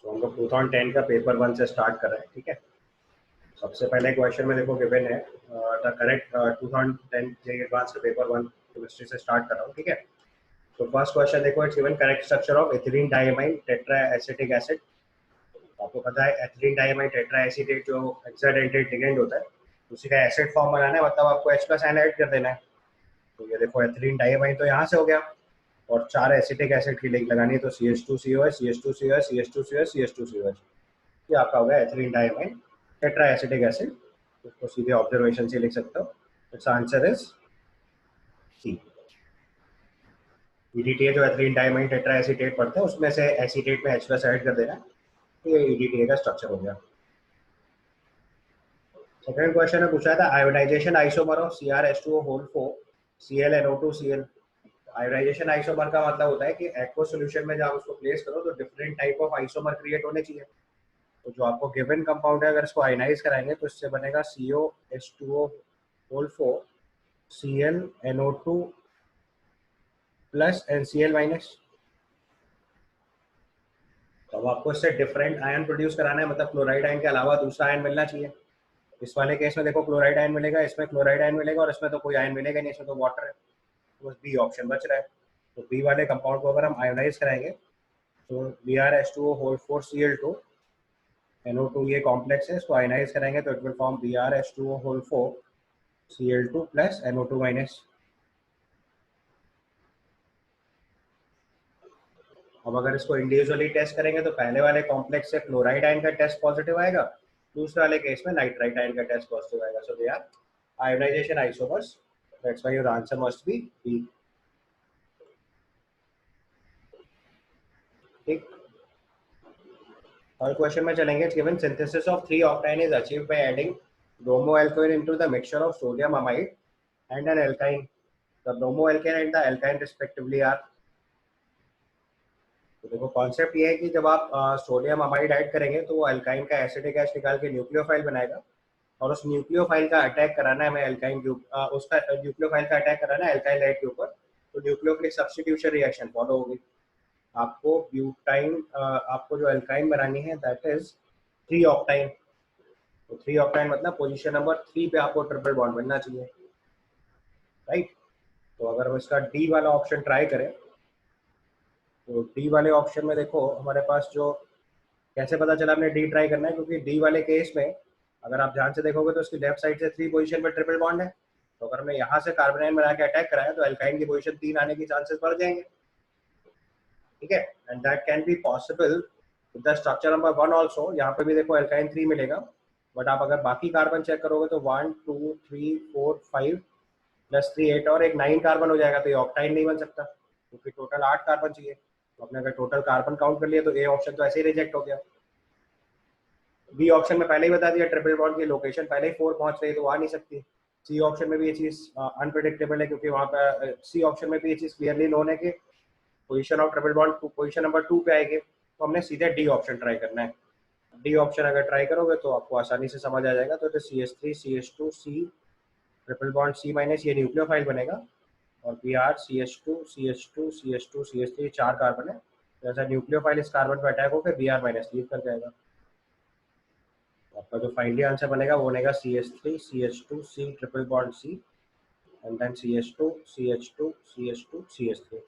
तो हम लोग 2010 का पेपर 1 से स्टार्ट कर रहे हैं, ठीक है। सबसे पहले क्वेश्चन में देखो गिवन है द करेक्ट 2010 जे एडवांस का पेपर 1 केमिस्ट्री से स्टार्ट कर रहा हूँ, ठीक है। तो फर्स्ट क्वेश्चन देखो, it's given correct structure of ethylene diamine tetra acetic acid. आपको पता है एथिलीन डाइमाइन टेट्रा एसिटेट जो हेक्साडेंटेट लिगेंड होता है, उसी का एसिड फॉर्म बनाना है, मतलब आपको H प्लस ऐड कर देना है। तो ये देखो एथिलीन डाइमाइन तो यहाँ से हो गया, और 4 एसिटिक एसिड की लिंक लगानी है, तो CH2COH CH2COH CH2COH CH2COH, ये आपका हो गया ethylene diamine tetra acetic acid. इसको सीधे ऑब्जर्वेशन से लिख सकते हो। Its answer is C. EDTA जो एथिलीन डाइमाइन टेट्रा एसिटेट पढ़ते हैं उसमें से एसिटेट में H प्लस ऐड कर देना, तो ये EDTA का स्ट्रक्चर हो गया। सेकंड क्वेश्चन में पूछा था ionisation isomer of CrH2O whole 4 ClNO2Cl। Ionisation isomer का मतलब होता है कि एक्वा सॉल्यूशन में जब उसको प्लेस करो तो different type of isomer create होने चाहिए। तो जो आपको गिवन कंपाउंड है, अगर इसको आयनाइज कराएंगे तो इससे बनेगा COH2O whole 4 ClNO2 plus NCl minus. तो अब आपको इससे डिफरेंट आयन प्रोड्यूस कराना है, मतलब क्लोराइड आयन के अलावा दूसरा आयन मिलना चाहिए। इस वाले केस में देखो क्लोराइड आयन मिलेगा, इसमें क्लोराइड आयन मिलेगा, और इसमें तो कोई आयन मिलेगा नहीं, इसमें तो वाटर है, तो बस बी ऑप्शन बच रहा है। तो बी वाले कंपाउंड को अगर हम आयोनाइज कराएंगे तो BrH2O होल 4 Cl2 NO2 ये कॉम्प्लेक्स है, इसको आयोनाइज कराएंगे तो it will form BrH2O whole 4 Cl2 plus NO2 minus. अब अगर इसको इंडिविजुअली टेस्ट करेंगे तो पहले वाले कॉम्प्लेक्स से क्लोराइड आयन का टेस्ट पॉजिटिव आएगा, दूसरे वाले केस में नाइट्राइट आयन का टेस्ट पॉजिटिव आएगा। So they are ionization isomers, that's why your answer must be B. ठीक, और क्वेश्चन में चलेंगे। Given synthesis of 3 octyne is achieved by adding bromoalkane into the mixture of sodium amide and an alkyne. The bromoalkane and the alkyne respectively are। तो देखो concept ये है कि जब आप सोडियम अमाइड ऐड करेंगे तो वो अल्काइन का एसिडिक गैस निकाल के न्यूक्लियोफाइल बनाएगा, और उस न्यूक्लियोफाइल का अटैक कराना है हमें अल्काइन ग्रुप, उसका न्यूक्लियोफाइल का अटैक कराना है अल्काइल लाइट के ऊपर, तो न्यूक्लियोफिलिक सब्स्टिट्यूशन रिएक्शन फॉलो होगी। आपको ब्यूटाइन, आपको जो अल्काइन बनानी है दैट इज 3 ऑक्टाइन। तो 3 ऑक्टाइन मतलब पोजीशन नंबर 3 पे आपको ट्रिपल बॉन्ड बनना चाहिए, राइट। तो अगर हम इसका डी वाला ऑप्शन ट्राई करें तो डी वाले ऑप्शन में देखो हमारे पास जो, कैसे पता चला हमने डी ट्राई करना है, क्योंकि डी वाले केस में अगर आप ध्यान से देखोगे तो उसकी लेफ्ट साइड से 3 पोजीशन पे ट्रिपल बॉन्ड है। तो अगर हमने यहाँ से कार्बोनाइन बना के अटैक कराया तो अल्काइन की पोजीशन 3 आने की चांसेस बढ़ जाएंगे, ठीक है। And that can be possible with the structure number 1 also. यहाँ पे भी देखो अल्काइन 3 मिलेगा, बट आप अगर बाकी कार्बन चेक करोगे तो 1 2 3 4 5 प्लस 3 8 और एक 9 कार्बन हो जाएगा, तो ये ऑक्टाइन नहीं बन सकता, क्योंकि टोटल 8 कार्बन चाहिए। तो आपने अगर टोटल कार्बन काउंट कर लिया तो ए ऑप्शन तो ऐसे ही रिजेक्ट हो गया। बी ऑप्शन में पहले ही बता दिया ट्रिपल बॉन्ड की लोकेशन पहले ही 4 पहुंच रही है, तो आ नहीं सकती। सी ऑप्शन में भी ये चीज अनप्रेडिक्टेबल है, क्योंकि वहां पे सी ऑप्शन में भी ये चीज क्लियरली नोन है कि position of triple bond position number 2 पे आएगी। तो हमने सीधे डी ऑप्शन ट्राई करना है। डी ऑप्शन अगर ट्राई करोगे तो आपको आसानी से समझ आ जाएगा। तो CH3 CH2 C triple bond C minus, ये न्यूक्लियोफाइल बनेगा, और Br CH2 CH2 CH2 CH3 4 carbon है, तो ऐसा न्यूक्लियोफाइल इस कार्बन पर अटैक होकर Br माइनस लीव कर जाएगा। आपका जो फाइनली आंसर बनेगा वो बनेगा CH3 CH2 C triple bond C and then CH2 CH2 CH2 CH3।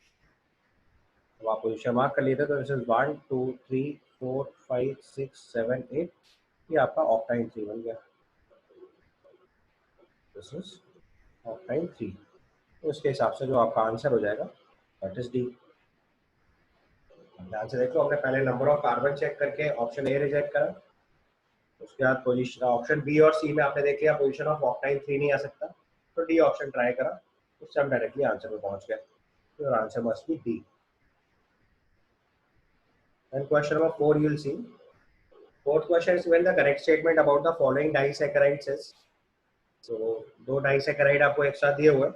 तो आप पोजीशन मार्क कर लिए थे, तो दिस इज 1 2 3 4 5 6 7 8, ये आपका ऑक्टाइन 3 बन गया। This is octyne 3। तो इसके हिसाब से जो आपका आंसर हो जाएगा दैट इज डी। ध्यान से देखो, हमने पहले नंबर ऑफ कार्बन चेक करके ऑप्शन ए रिजेक्ट करा, उसके बाद पोजीशन ऑप्शन बी और सी में आपने देख लिया पोजीशन ऑफ ऑक्टाइन 3 नहीं आ सकता, तो डी ऑप्शन ट्राई करा, उससे हम डायरेक्टली आंसर पे पहुंच गए। तो answer must B D. And question number 4 you will see. Fourth question is when the correct statement about the following disaccharides is. तो 2 डाइसैकेराइड आपको एक साथ दिए हुए हैं,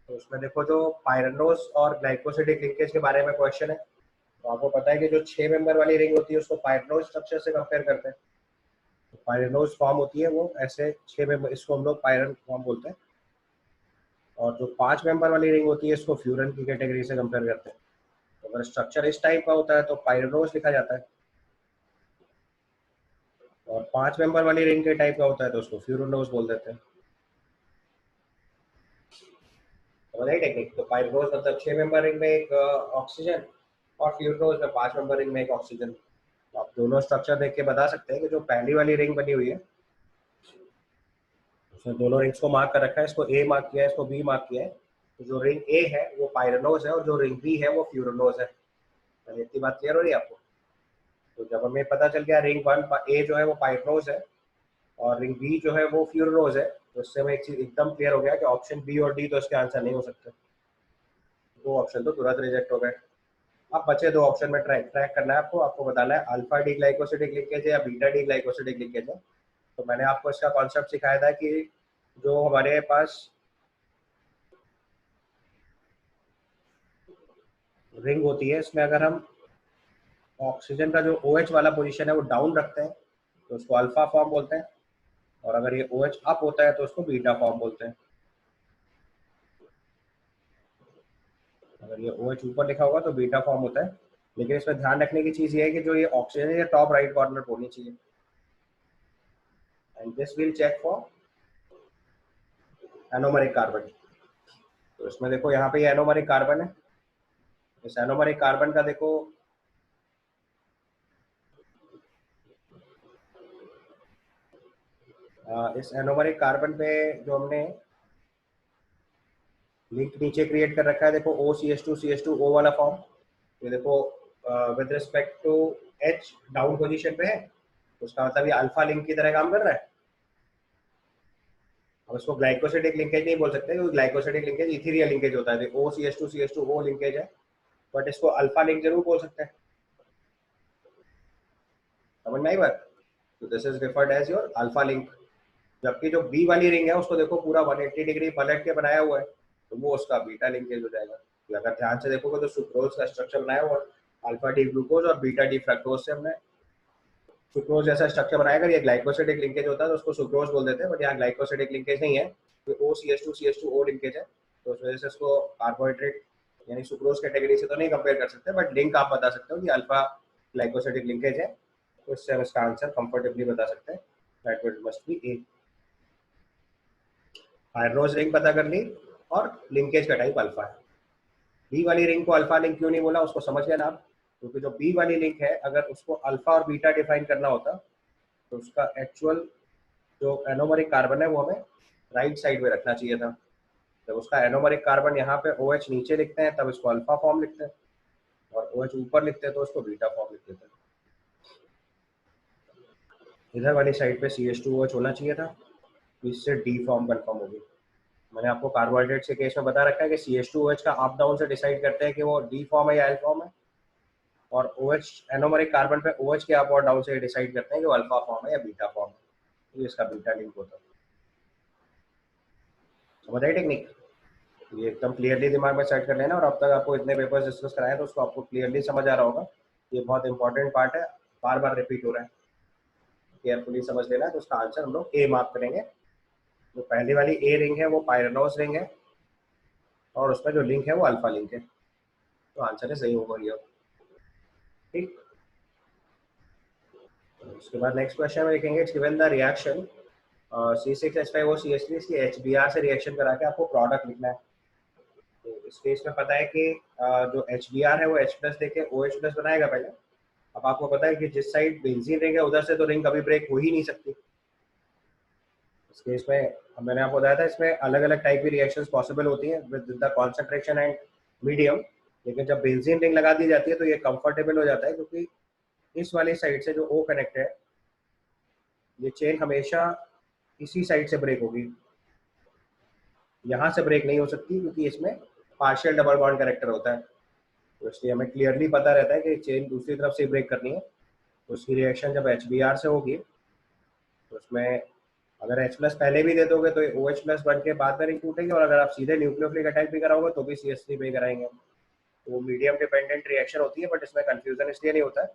तो उसमें देखो जो पायरनोस और ग्लाइकोसिडिक लिंकेज के बारे में क्वेश्चन है। तो आपको पता है कि जो 6 मेंबर वाली रिंग होती है उसको पायरनोस स्ट्रक्चर से कंपेयर करते हैं। तो पायरनोस फॉर्म होती है वो ऐसे 6 मेंबर, इसको हम लोग पायरन फॉर्म बोलते हैं, और जो 5 मेंबर वाली रिंग होती है इसको फ्यूरन की कैटेगरी से कंपेयर करते हैं। तो अगर स्ट्रक्चर इस टाइप का होता है तो पायरनोस लिखा जाता है, और 5 मेंबर वाली रिंग के टाइप का होता है तो उसको फ्यूरोनोस बोल देते हैं। समझ आई टेक्निक? तो पाइरोनोस मतलब 6 मेंबर रिंग में एक ऑक्सीजन, और फ्यूरोनोस में 5 मेंबर रिंग में एक ऑक्सीजन। तो आप दोनों स्ट्रक्चर देख के बता सकते हैं कि जो पहली वाली रिंग बनी हुई है उसमें दोनों रिंग्स को मार्क कर रखा है, इसको ए मार्क किया है, इसको बी मार्क किया है। तो जो रिंग ए है वो पाइरोनोस है और जो रिंग बी है वो फ्यूरोनोस है। पहले इतनी बात क्लियर हो रही है आपको? तो जब हमें पता चल गया रिंग वन ए जो है वो पाइरोनोस है और रिंग बी जो है वो फ्यूरोनोस है, तो इससे हमें एक चीज एकदम क्लियर हो गया कि ऑप्शन बी और डी तो इसके आंसर नहीं हो सकते। दो ऑप्शन तो तुरंत रिजेक्ट हो गए। अब बचे दो ऑप्शन में ट्रैक ट्रैक करना है आपको। आपको बताना है अल्फा डी ग्लाइकोसिडिक लिंकेज है या बीटा डी ग्लाइकोसिडिक लिंकेज है। तो मैंने आपको इसका कॉन्सेप्ट सिखाया था कि जो हमारे पास रिंग होती है इसमें अगर हम ऑक्सीजन का जो OH वाला पोजीशन है वो डाउन रखते हैं तो उसको अल्फा फॉर्म बोलते हैं, और अगर ये OH अप होता है तो उसको बीटा फॉर्म बोलते हैं। अगर ये OH ऊपर लिखा होगा तो बीटा फॉर्म होता है। लेकिन इसमें ध्यान रखने की चीज ये है कि जो ये ऑक्सीजन है ये टॉप राइट कॉर्नर पर होनी चाहिए। And this will check for anomeric carbon. तो इसमें देखो यहाँ पे ये एनोमरिक कार्बन है। इस एनोमरिक कार्बन का देखो इस एनोमरिक कार्बन पे जो हमने लिंक नीचे क्रिएट कर रखा है, देखो OCH2CH2O वाला फॉर्म। ये देखो with respect to H down position पे है, तो उसका मतलब ये अल्फा लिंक की तरह काम कर रहा है। अब इसको ग्लाइकोसिडिक लिंकेज नहीं बोल सकते क्योंकि ग्लाइकोसिडिक लिंकेज इथीरियल लिंकेज होता है, OCH2CH2O लिंकेज है, बट इसको अल्फा लिंक जरूर बोल सकते हैं। समझ में आई बात? तो this is referred as your alpha link. जबकि जो बी वाली रिंग है उसको देखो पूरा 180 डिग्री पलट के बनाया हुआ है, तो वो उसका बीटा लिंकेज हो जाएगा। तो अगर ध्यान से देखोगे तो सुक्रोज का स्ट्रक्चर बनाया हुआ है, अल्फा डी ग्लूकोज और बीटा डी फ्रक्टोज से हमने सुक्रोज जैसा स्ट्रक्चर बनाया। अगर ये ग्लाइकोसिडिक लिंकेज होता है तो उसको सुक्रोज बोल देते हैं, बट यहाँ ग्लाइकोसिडिक लिंकेज नहीं है, ये OCH2CH2O लिंकेज है। तो उस वजह से इसको कार्बोहाइड्रेट यानी सुक्रोज कैटेगरी से तो नहीं कंपेयर कर सकते, बट लिंक आप बता सकते हो कि अल्फा ग्लाइकोसिडिक लिंकेज है। तो इससे हम इसका आंसर कंफर्टेबली बता सकते हैं, that will must be A. हाइड्रोज रिंग पता कर ली और लिंकेज का टाइप अल्फा है। बी वाली रिंग को अल्फा लिंक क्यों नहीं बोला उसको समझ गया ना आप? क्योंकि जो बी वाली लिंक है अगर उसको अल्फा और बीटा डिफाइन करना होता तो उसका एक्चुअल जो एनोमरिक कार्बन है वो हमें राइट साइड में रखना चाहिए था। जब उसका एनोमरिक कार्बन यहाँ पे OH नीचे लिखते हैं तब इसको अल्फा फॉर्म लिखते हैं, और OH ऊपर लिखते हैं तो उसको बीटा फॉर्म लिख देते हैं। इधर वाली साइड पे CH2OH होना चाहिए था, इससे डी फॉर्म कन्फर्म होगी। मैंने आपको कार्बोहाइड्रेट के केस में बता रखा है कि CH2OH का अप डाउन से डिसाइड करते हैं कि वो डी फॉर्म है या एल फॉर्म है, और OH एनोमरिक कार्बन पे OH के अप और डाउन से डिसाइड करते हैं कि वो अल्फा फॉर्म है या बीटा फॉर्म है। तो इसका बीटा लिंक होता है। समझ आई टेक्निक? ये एकदम क्लियरली दिमाग में सेट कर लेना, और अब तक आपको इतने पेपर्स डिस्कस कराए तो उसको आपको क्लियरली समझ आ रहा होगा। ये बहुत इंपॉर्टेंट पार्ट है, बार बार रिपीट हो रहा है, केयरफुली समझ लेना है। तो उसका आंसर हम लोग ए मार्क करेंगे। जो पहली वाली ए रिंग है वो पायरेनोस रिंग है, और उसमें जो लिंक है वो अल्फा लिंक है, तो आंसर है सही होगा ये। ठीक, उसके बाद नेक्स्ट क्वेश्चन में देखेंगे, it's given the reaction C6H5OCH3 इसकी HBr से रिएक्शन करा के आपको प्रोडक्ट लिखना है। तो इस केस में पता है कि जो HBr है वो H प्लस देके OH प्लस बनाएगा पहले। अब आपको पता है कि जिस साइड बेंजीन रिंग है उधर से तो रिंग कभी ब्रेक हो ही नहीं सकती। इस केस में मैंने आपको बताया था इसमें अलग अलग टाइप की रिएक्शंस पॉसिबल होती हैं with the concentration and medium. लेकिन जब बेंजीन रिंग लगा दी जाती है तो ये कंफर्टेबल हो जाता है, क्योंकि इस वाली साइड से जो O कनेक्ट है ये चेन हमेशा इसी साइड से ब्रेक होगी, यहाँ से ब्रेक नहीं हो सकती, क्योंकि इसमें पार्शियल डबल बॉन्ड कैरेक्टर होता है। तो इसलिए हमें क्लियरली पता रहता है कि चेन दूसरी तरफ से ब्रेक करनी है। तो उसकी रिएक्शन जब HBr से होगी तो उसमें अगर H प्लस पहले भी दे दोगे तो OH प्लस बन के बाद में रिंग टूटेगी, और अगर आप सीधे न्यूक्लियोफिलिक अटैक भी कराओगे तो भी CH3 पे कराएंगे। तो वो मीडियम डिपेंडेंट रिएक्शन होती है, बट इसमें कंफ्यूजन इसलिए नहीं होता है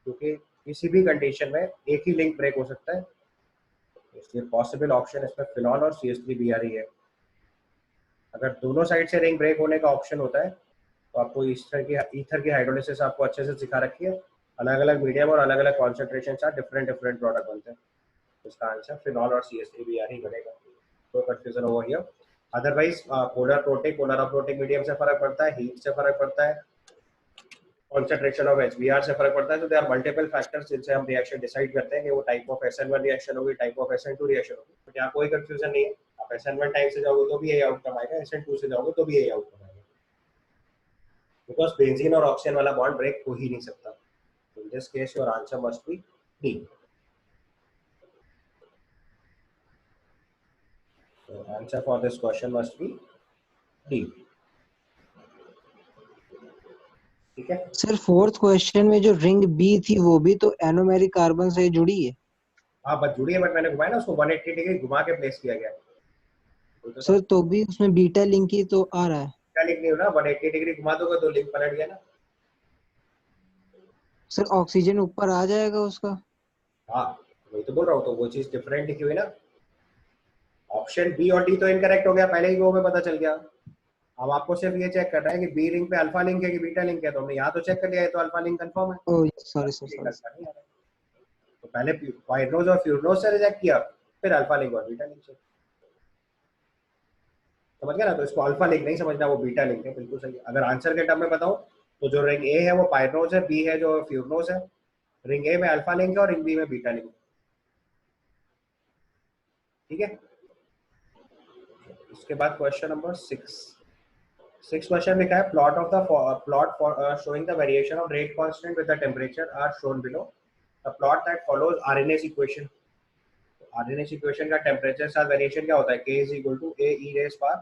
क्योंकि किसी भी कंडीशन में एक ही लिंक ब्रेक हो सकता है। इसलिए पॉसिबल ऑप्शन इसमें फिनॉल और CH3Br ही है। अगर दोनों साइड से रिंग ब्रेक होने का ऑप्शन होता है तो आपको ईथर की हाइड्रोलिसिस आपको अच्छे से सिखा रखी है। अलग अलग मीडियम और अलग अलग कॉन्सेंट्रेशन से डिफरेंट डिफरेंट प्रोडक्ट बनते हैं। इसका आंसर फिनॉल और CH3Br ही बनेगा। तो confusion over here. Otherwise polar protic medium से फर्क पड़ता है, हीट से फर्क पड़ता है, कॉन्सेंट्रेशन ऑफ HBr से फर्क पड़ता है। तो देयर आर मल्टीपल फैक्टर्स जिनसे हम रिएक्शन डिसाइड करते हैं कि वो टाइप ऑफ SN1 रिएक्शन होगी, टाइप ऑफ SN2 रिएक्शन होगी। बट यहाँ कोई कंफ्यूजन नहीं है, आप SN1 टाइप से जाओगे तो भी यही आउटकम आएगा, SN2 से जाओगे तो भी यही आउटकम आएगा, बिकॉज बेंजीन और ऑक्सीजन वाला बॉन्ड ब्रेक हो ही नहीं सकता। In this case, your answer must be D. So answer for this question must be D. ठीक है सर फोर्थ क्वेश्चन में जो रिंग बी थी वो भी तो एनोमेरिक कार्बन से जुड़ी है। हाँ बस जुड़ी है, बट मैंने घुमाया ना उसको 180 डिग्री घुमा के प्लेस किया गया। सर तो भी उसमें बीटा लिंक ही तो आ रहा है। क्या लिंक नहीं हो ना, 180 डिग्री घुमा दोगे तो लिंक पलट गया ना। सर ऑक्सीजन ऊपर आ जाएगा उसका। हाँ वही तो बोल रहा हूँ, तो वो चीज डिफरेंट लिखी हुई ना। ऑप्शन बी और डी तो इनकरेक्ट हो गया, पहले ही वो हमें पता चल गया। अब आपको सिर्फ ये चेक करना है कि बी रिंग पे अल्फा लिंक है कि बीटा लिंक है। तो हमने यहाँ तो चेक कर लिया है, तो अल्फा लिंक कंफर्म है। Oh sorry sir, link sorry. Alpha नहीं आ रहा। तो पहले पाइरनोज और फ्यूरनोज से रिजेक्ट किया, फिर अल्फा लिंक और बीटा लिंक से। समझ गया ना। तो इसको अल्फा लिंक नहीं समझना, वो बीटा लिंक है, बिल्कुल सही है। अगर आंसर के टर्म में बताऊं तो जो रिंग ए है वो पाइरनोज है, बी है जो फ्यूरनोज है, रिंग ए में अल्फा लिंक है और रिंग बी में बीटा लिंक है। ठीक है। उसके बाद क्वेश्चन नंबर 6 क्वेश्चन लिखा है, plot of the plot for showing the variation of rate constant with the temperature are shown below. The plot that follows Arrhenius equation. Arrhenius equation का temperature के साथ वेरिएशन क्या होता है? K is equal to A e raised power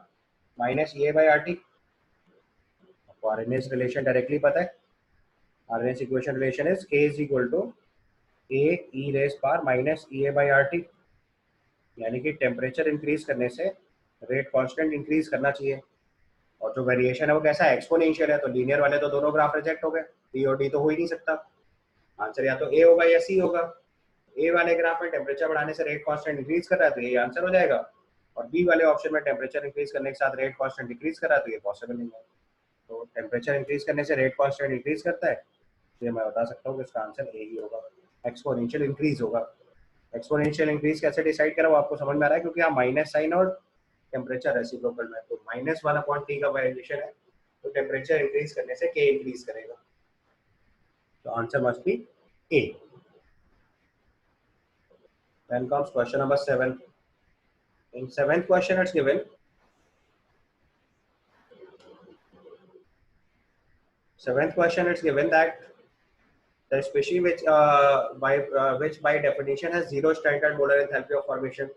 minus EA by RT। आपको RNS relation directly पता है। RNS equation relation is K is equal to A e raised power minus EA by RT। यानी कि temperature increase करने से rate constant increase करना चाहिए। और जो वेरिएशन है वो कैसा है? एक्सपोनेंशियल है। तो लीनियर वाले तो दोनों ग्राफ रिजेक्ट हो गए, डी और डी तो हो ही नहीं सकता। आंसर या तो ए होगा या सी होगा। ए वाले ग्राफ में टेम्परेचर बढ़ाने से रेट कांस्टेंट इंक्रीज कर रहा है तो ये आंसर हो जाएगा, और बी वाले ऑप्शन में टेम्परेचर इंक्रीज करने के साथ रेट कांस्टेंट डिक्रीज कर रहा है तो ये पॉसिबल नहीं है। तो टेम्परेचर इंक्रीज करने से रेट कांस्टेंट इंक्रीज करता है, तो ये मैं बता सकता हूँ कि इसका आंसर ए ही होगा, एक्सपोनेंशियल इंक्रीज होगा। एक्सपोनेंशियल इंक्रीज कैसे डिसाइड करा वो आपको समझ में आ रहा है, क्योंकि यहाँ माइनस साइन और टेम्परेचर रेसिप्रोकल में, तो माइनस वाला पॉइंट टी का वेरिएशन है, तो टेम्परेचर इंक्रीज करने से के इंक्रीज करेगा। तो answer must be A. Then comes question number 7. In 7th question, it's given that the species which by definition has zero standard molar enthalpy of formation.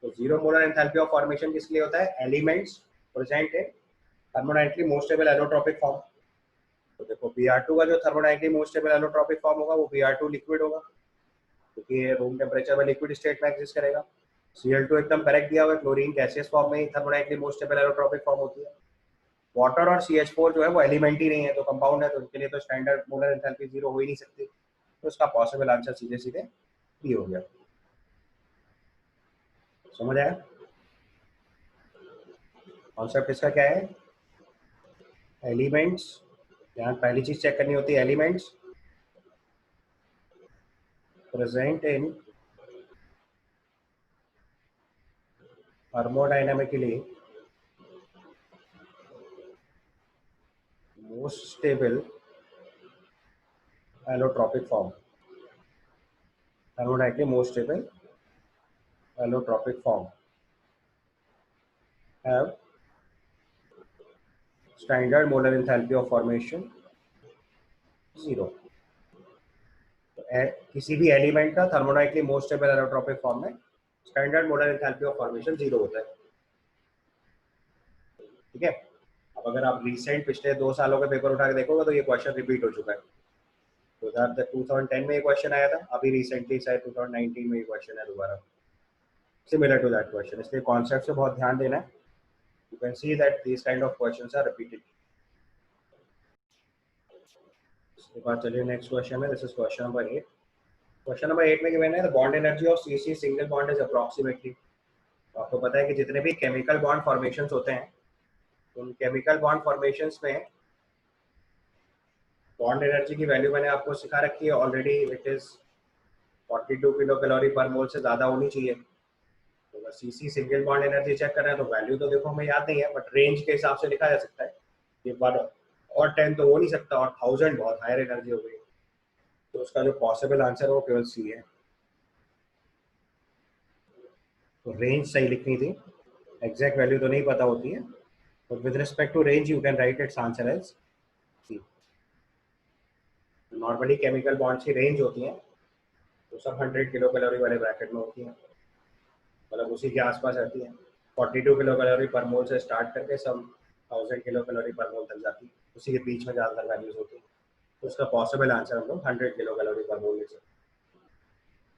तो zero molar enthalpy of formation किस लिए होता है? Elements present in thermodynamically most stable allotropic form. तो देखो Br2 का जो thermodynamically most stable allotropic form होगा वो Br2 लिक्विड होगा, क्योंकि ये रूम टेम्परेचर में लिक्विड स्टेट में एग्जिस्ट करेगा। Cl2 एकदम करेक्ट दिया हुआ है, क्लोरीन गैसियस फॉर्म में ही thermodynamically most stable allotropic form होती है। वाटर और CH4 जो है वो एलिमेंट ही नहीं है, तो कंपाउंड है, तो उनके लिए तो स्टैंडर्ड मोलर एंथैल्पी जीरो हो ही नहीं सकती। तो इसका पॉसिबल आंसर सीधे सीधे बी हो गया। समझ आया? कॉन्सेप्ट इसका क्या है? एलिमेंट्स, यहाँ पहली चीज चेक करनी होती है, elements present in thermodynamically most stable allotropic form, thermodynamically most stable allotropic form have standard molar enthalpy of formation 0। तो किसी भी एलिमेंट का thermodynamically most stable allotropic form में standard molar enthalpy of formation 0 होता है। ठीक है। अब अगर आप रिसेंट पिछले 2 सालों के पेपर उठा के देखोगे तो ये क्वेश्चन रिपीट हो चुका है। 2010 में ये क्वेश्चन आया था, अभी रिसेंटली शायद 2019 में ये क्वेश्चन है दोबारा, सिमिलर टू दैट क्वेश्चन। इसलिए कॉन्सेप्ट से बहुत ध्यान देना है। You can see that this kind of questions are repeated. इसके बाद चलिए नेक्स्ट क्वेश्चन है, this is question number 8। Question number 8 में गिवन है the bond energy of CC single bond is approximately. तो आपको पता है कि जितने भी केमिकल बॉन्ड फॉर्मेशंस होते हैं, उन केमिकल बॉन्ड फॉर्मेशंस में बॉन्ड एनर्जी की वैल्यू मैंने आपको सिखा रखी है already, it is 42 kilo calorie per mole से ज़्यादा होनी चाहिए। तो अगर CC single bond energy check कर रहे हैं तो वैल्यू तो देखो हमें याद नहीं है, बट रेंज के हिसाब से लिखा जा सकता है। ये 1 और 10 तो हो नहीं सकता, और 1000 बहुत हायर एनर्जी हो गई। तो उसका जो पॉसिबल आंसर है वो केवल सी है। तो रेंज सही लिखनी थी, एग्जैक्ट वैल्यू तो नहीं पता होती है, but with respect to range you can write its answer as C. Normally chemical bonds की रेंज होती है तो सब 100 किलो कैलोरी वाले ब्रैकेट में होती है, मतलब उसी के आसपास रहती है। 42 किलो कैलोरी पर मोल से स्टार्ट करके सब 1000 किलो कैलोरी पर मोल तक जाती है, उसी के बीच में ज़्यादातर वैल्यूज होती है। तो उसका पॉसिबल आंसर हम लोग 100 किलो कैलोरी पर मोल ले सकते हैं।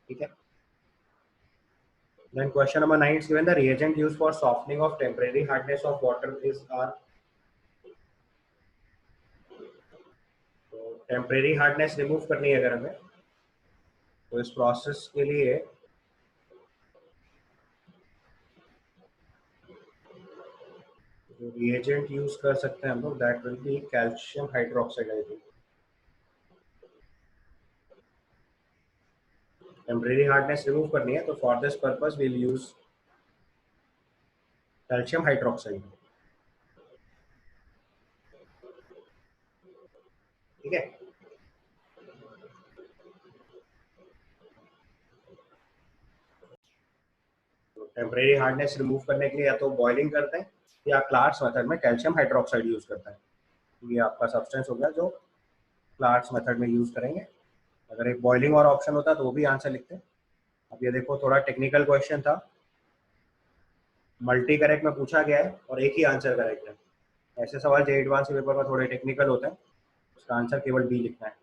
ठीक है। Then question number 9 is given the reagent used for softening of temporary hardness of water is R. तो टेम्परेरी हार्डनेस रिमूव करनी है अगर हमें, तो इस प्रोसेस के लिए जो रिएजेंट यूज कर सकते हैं हम लोग, that will be calcium hydroxide. I think temporary hardness remove करनी है तो for this purpose we will use calcium hydroxide. ठीक है। तो टेम्परेरी हार्डनेस रिमूव करने के लिए या तो बॉइलिंग करते हैं या क्लार्क्स मेथड में कैल्शियम हाइड्रोक्साइड यूज करते हैं। ये आपका सब्सटेंस हो गया जो क्लार्क्स मेथड में यूज करेंगे। अगर एक बॉइलिंग और ऑप्शन होता तो वो भी आंसर लिखते हैं। अब ये देखो थोड़ा टेक्निकल क्वेश्चन था, मल्टी करेक्ट में पूछा गया है और एक ही आंसर करेक्ट है। ऐसे सवाल जो एडवांस पेपर में थोड़े टेक्निकल होते हैं, उसका आंसर केवल बी लिखना है।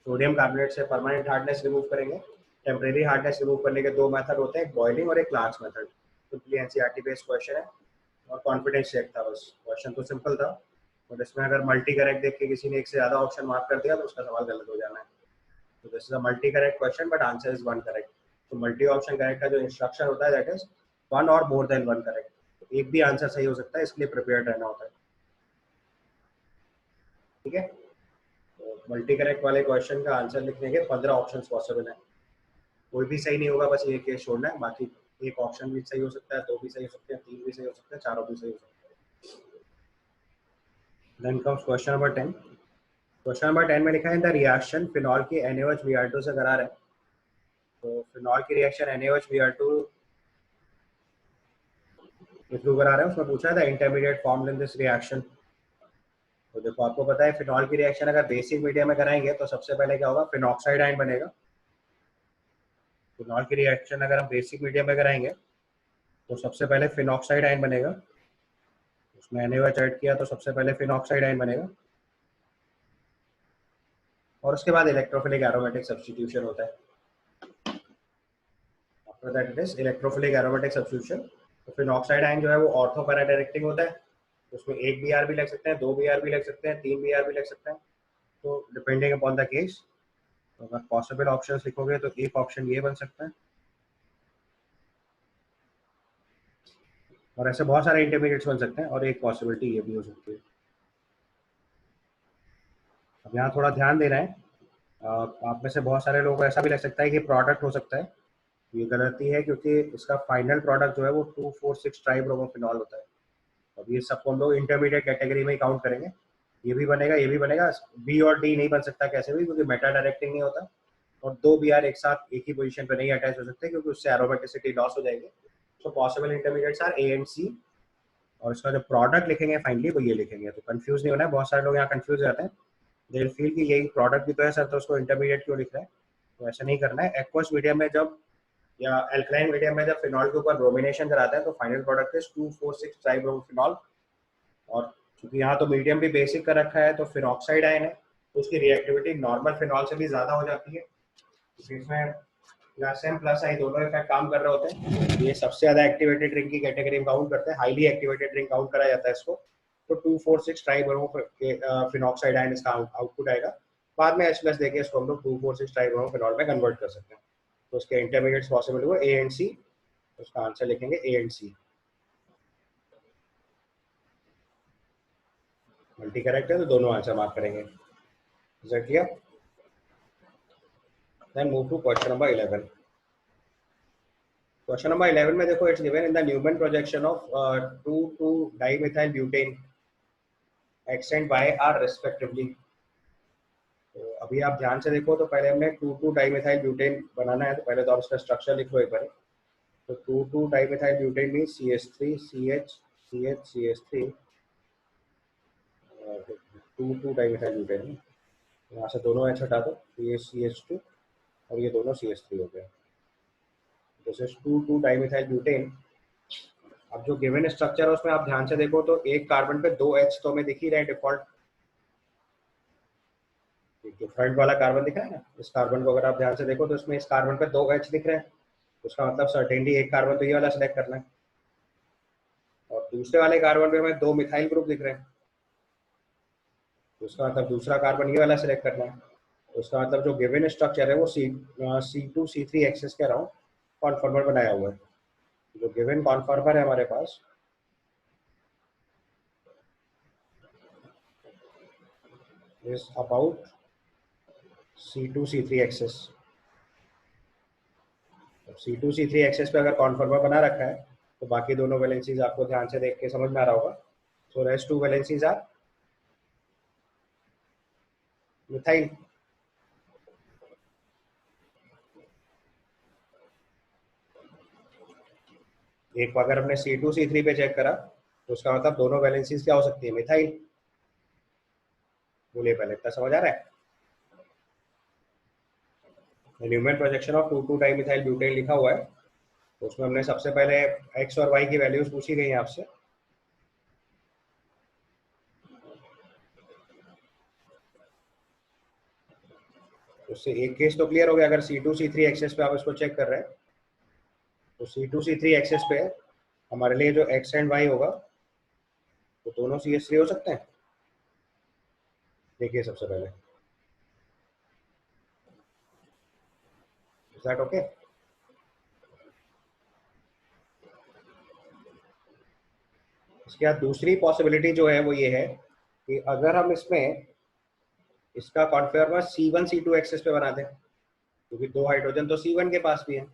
सोडियम कार्बोनेट से परमानेंट हार्डनेस रिमूव करेंगे। टेम्परेरी हार्डनेस रिमूव करने के दो मेथड होते हैं, एक बॉइलिंग और एक Clark's method. Simply NCERT based question है और कॉन्फिडेंस चेक था बस। क्वेश्चन तो सिंपल था, बट इसमें अगर मल्टी करेक्ट देख के किसी ने एक से ज्यादा ऑप्शन मार्क कर दिया तो उसका सवाल गलत हो जाना है। तो this is a multi correct question but answer is one correct. तो मल्टी ऑप्शन करेक्ट का जो इंस्ट्रक्शन होता है दैट इज वन और मोर देन वन करेक्ट। तो एक भी आंसर सही हो सकता है, इसलिए प्रिपेयर्ड रहना होता है। ठीक है। तो मल्टी करेक्ट वाले क्वेश्चन का आंसर लिखने के 15 ऑप्शन पॉसिबल है। कोई भी सही नहीं होगा, बस ये केस छोड़ना है। बाकी एक ऑप्शन भी सही हो सकता है, दो भी सही हो सकते हैं, तीन भी सही हो सकते हैं, चारों भी सही हो सकते हैं। Then comes question number 10। Question number 10 में लिखा है द रिएक्शन फिनॉल की NaOH Br2 से करा रहे हैं। तो फिनॉल की रिएक्शन NaOH Br2 के थ्रू करा रहे हैं। उसमें पूछा था intermediate form in this reaction. तो देखो आपको पता है फिनॉल की रिएक्शन अगर बेसिक मीडियम में कराएंगे तो सबसे पहले क्या होगा, फिनॉक्साइड आयन बनेगा। फिनॉल की रिएक्शन अगर हम बेसिक मीडियम में कराएंगे तो सबसे पहले फिनॉक्साइड आयन बनेगा। उसमें NaOH ऐड किया तो सबसे पहले फिनॉक्साइड आयन बनेगा, और उसके बाद इलेक्ट्रोफिलिक एरोमेटिक सब्स्टिट्यूशन होता है। After that it is electrophilic aromatic substitution. तो फिनॉक्साइड आयन जो है वो ऑर्थो पैरा डायरेक्टिंग होता है। उसमें एक Br भी लग सकते हैं, दो Br भी लग सकते हैं, तीन Br भी लग सकते हैं, तो डिपेंडिंग अपॉन द केस। तो अगर पॉसिबल ऑप्शंस लिखोगे तो एक ऑप्शन ये बन सकता है, और ऐसे बहुत सारे इंटरमीडिएट्स बन सकते हैं, और एक पॉसिबिलिटी ये भी हो सकती है। अब यहाँ थोड़ा ध्यान देना है, आप में से बहुत सारे लोगों को ऐसा भी लग सकता है कि प्रोडक्ट हो सकता है। ये गलती है, क्योंकि इसका फाइनल प्रोडक्ट जो है वो 2,4,6 ट्राइब्रोमोफिनॉल होता है। अब ये सबको हम लोग इंटरमीडिएट कैटेगरी में ही काउंट करेंगे। ये भी बनेगा, ये भी बनेगा। बी और डी नहीं बन सकता कैसे भी, क्योंकि मेटा डायरेक्टिंग नहीं होता, और दो Br एक साथ एक ही पोजीशन पे नहीं अटैच हो सकते, क्योंकि उससे एरोमेटिसिटी लॉस हो जाएगी। So possible intermediates are A and C, और इसका जो प्रोडक्ट लिखेंगे फाइनली वो ये लिखेंगे। तो कंफ्यूज नहीं होना है, बहुत सारे लोग यहाँ कंफ्यूज रहते हैं, दे विल फील कि यही प्रोडक्ट भी तो है सर, तो उसको इंटरमीडिएट क्यों लिख रहे हैं। तो ऐसा नहीं करना है। एक्वस मीडियम में जब या एल्कलाइन मीडियम में जब फिनॉल के ऊपर ब्रोमिनेशन कराते हैं तो फाइनल प्रोडक्ट इज 2,4,6 ट्राइब्रोमोफिनॉल। और क्योंकि यहाँ तो मीडियम भी बेसिक कर रखा है, तो फिनॉक्साइड आयन है, तो उसकी रिएक्टिविटी नॉर्मल फिनॉल से भी ज्यादा हो जाती है, क्योंकि इसमें प्लस एम प्लस आई दोनों इफेक्ट काम कर रहे होते हैं। ये सबसे ज्यादा एक्टिवेटेड ड्रिंक की कैटेगरी में काउंट करते हैं, हाईली एक्टिवेटेड ड्रिंक काउंट करा जाता है इसको। तो 2,4,6 ट्राइब्रोमो फिनॉक्साइड आयन इसका आउटपुट आएगा। बाद में H प्लस देके इसको हम लोग 2,4,6 ट्राइब्रोमो फिनॉल में कन्वर्ट कर सकते हैं। तो उसके इंटरमीडिएट्स पॉसिबल हुए ए एंड सी, उसका आंसर लिखेंगे A and C. Multi correct है तो दोनों आंसर मार्क करेंगे। Is that clear? Then move to question number 11। Question number 11 में देखो, it's given in the Newman projection of 2 dimethyl butane X and Y are respectively. तो अभी आप ध्यान से देखो, तो पहले हमने 2 डाइमिथाइल ब्यूटेन बनाना है, तो पहले तो आप उसका स्ट्रक्चर लिख लो एक बार। तो 2 dimethyl butane mean CH3 CH CH CH3, 2 dimethyl butane. यहाँ से दोनों H हटा दो, ये CH2 और ये दोनों CH3 हो गया। This is 2 dimethyl butane. अब जो गिवन स्ट्रक्चर है उसमें आप ध्यान से देखो, तो एक कार्बन पे 2 H तो हमें दिख ही रहे हैं डिफॉल्ट। जो फ्रंट वाला कार्बन दिख रहा है ना, इस कार्बन को अगर आप ध्यान से देखो तो इसमें इस कार्बन पे 2 H दिख रहे हैं। उसका मतलब सर्टेनली एक कार्बन तो ये वाला सिलेक्ट करना है, और दूसरे वाले कार्बन पे हमें 2 मिथाइल ग्रुप दिख रहे हैं। तो उसका मतलब दूसरा कार्बन ये वाला सिलेक्ट करना है। तो उसका मतलब जो गिवन स्ट्रक्चर है वो C2 C3 एक्सेस के अराउंड कॉन्फॉर्मर बनाया हुआ है। जो गिवन कॉन्फॉर्मर है हमारे पास is about C2 C3 axis. C2 C3 axis पे अगर कॉन्फॉर्मर बना रखा है तो बाकी दोनों वैलेंसीज आपको ध्यान से देख के समझ में आ रहा होगा। So rest 2 valencies are methyl. एक अगर हमने C2 C3 पे चेक करा तो उसका मतलब दोनों वैलेंसीज क्या हो सकती है? मिथाइल। बोलिए पहले, इतना समझ आ रहा है? Newman projection of 2 dimethyl butane लिखा हुआ है, तो उसमें हमने सबसे पहले एक्स और वाई की वैल्यूज पूछी गई हैं आपसे। उससे एक केस तो क्लियर हो गया, अगर C2 C3 एक्सेस पे आप इसको चेक कर रहे हैं तो C2 C3 एक्सेस पे हमारे लिए जो एक्स एंड वाई होगा तो दोनों CH3 हो सकते हैं। देखिए सबसे पहले, इज दैट ओके? इसके बाद दूसरी पॉसिबिलिटी जो है वो ये है कि अगर हम इसमें इसका कॉन्फॉर्मर C1 C2 एक्सेस पे बना दें, क्योंकि 2 हाइड्रोजन तो C1 के पास भी है,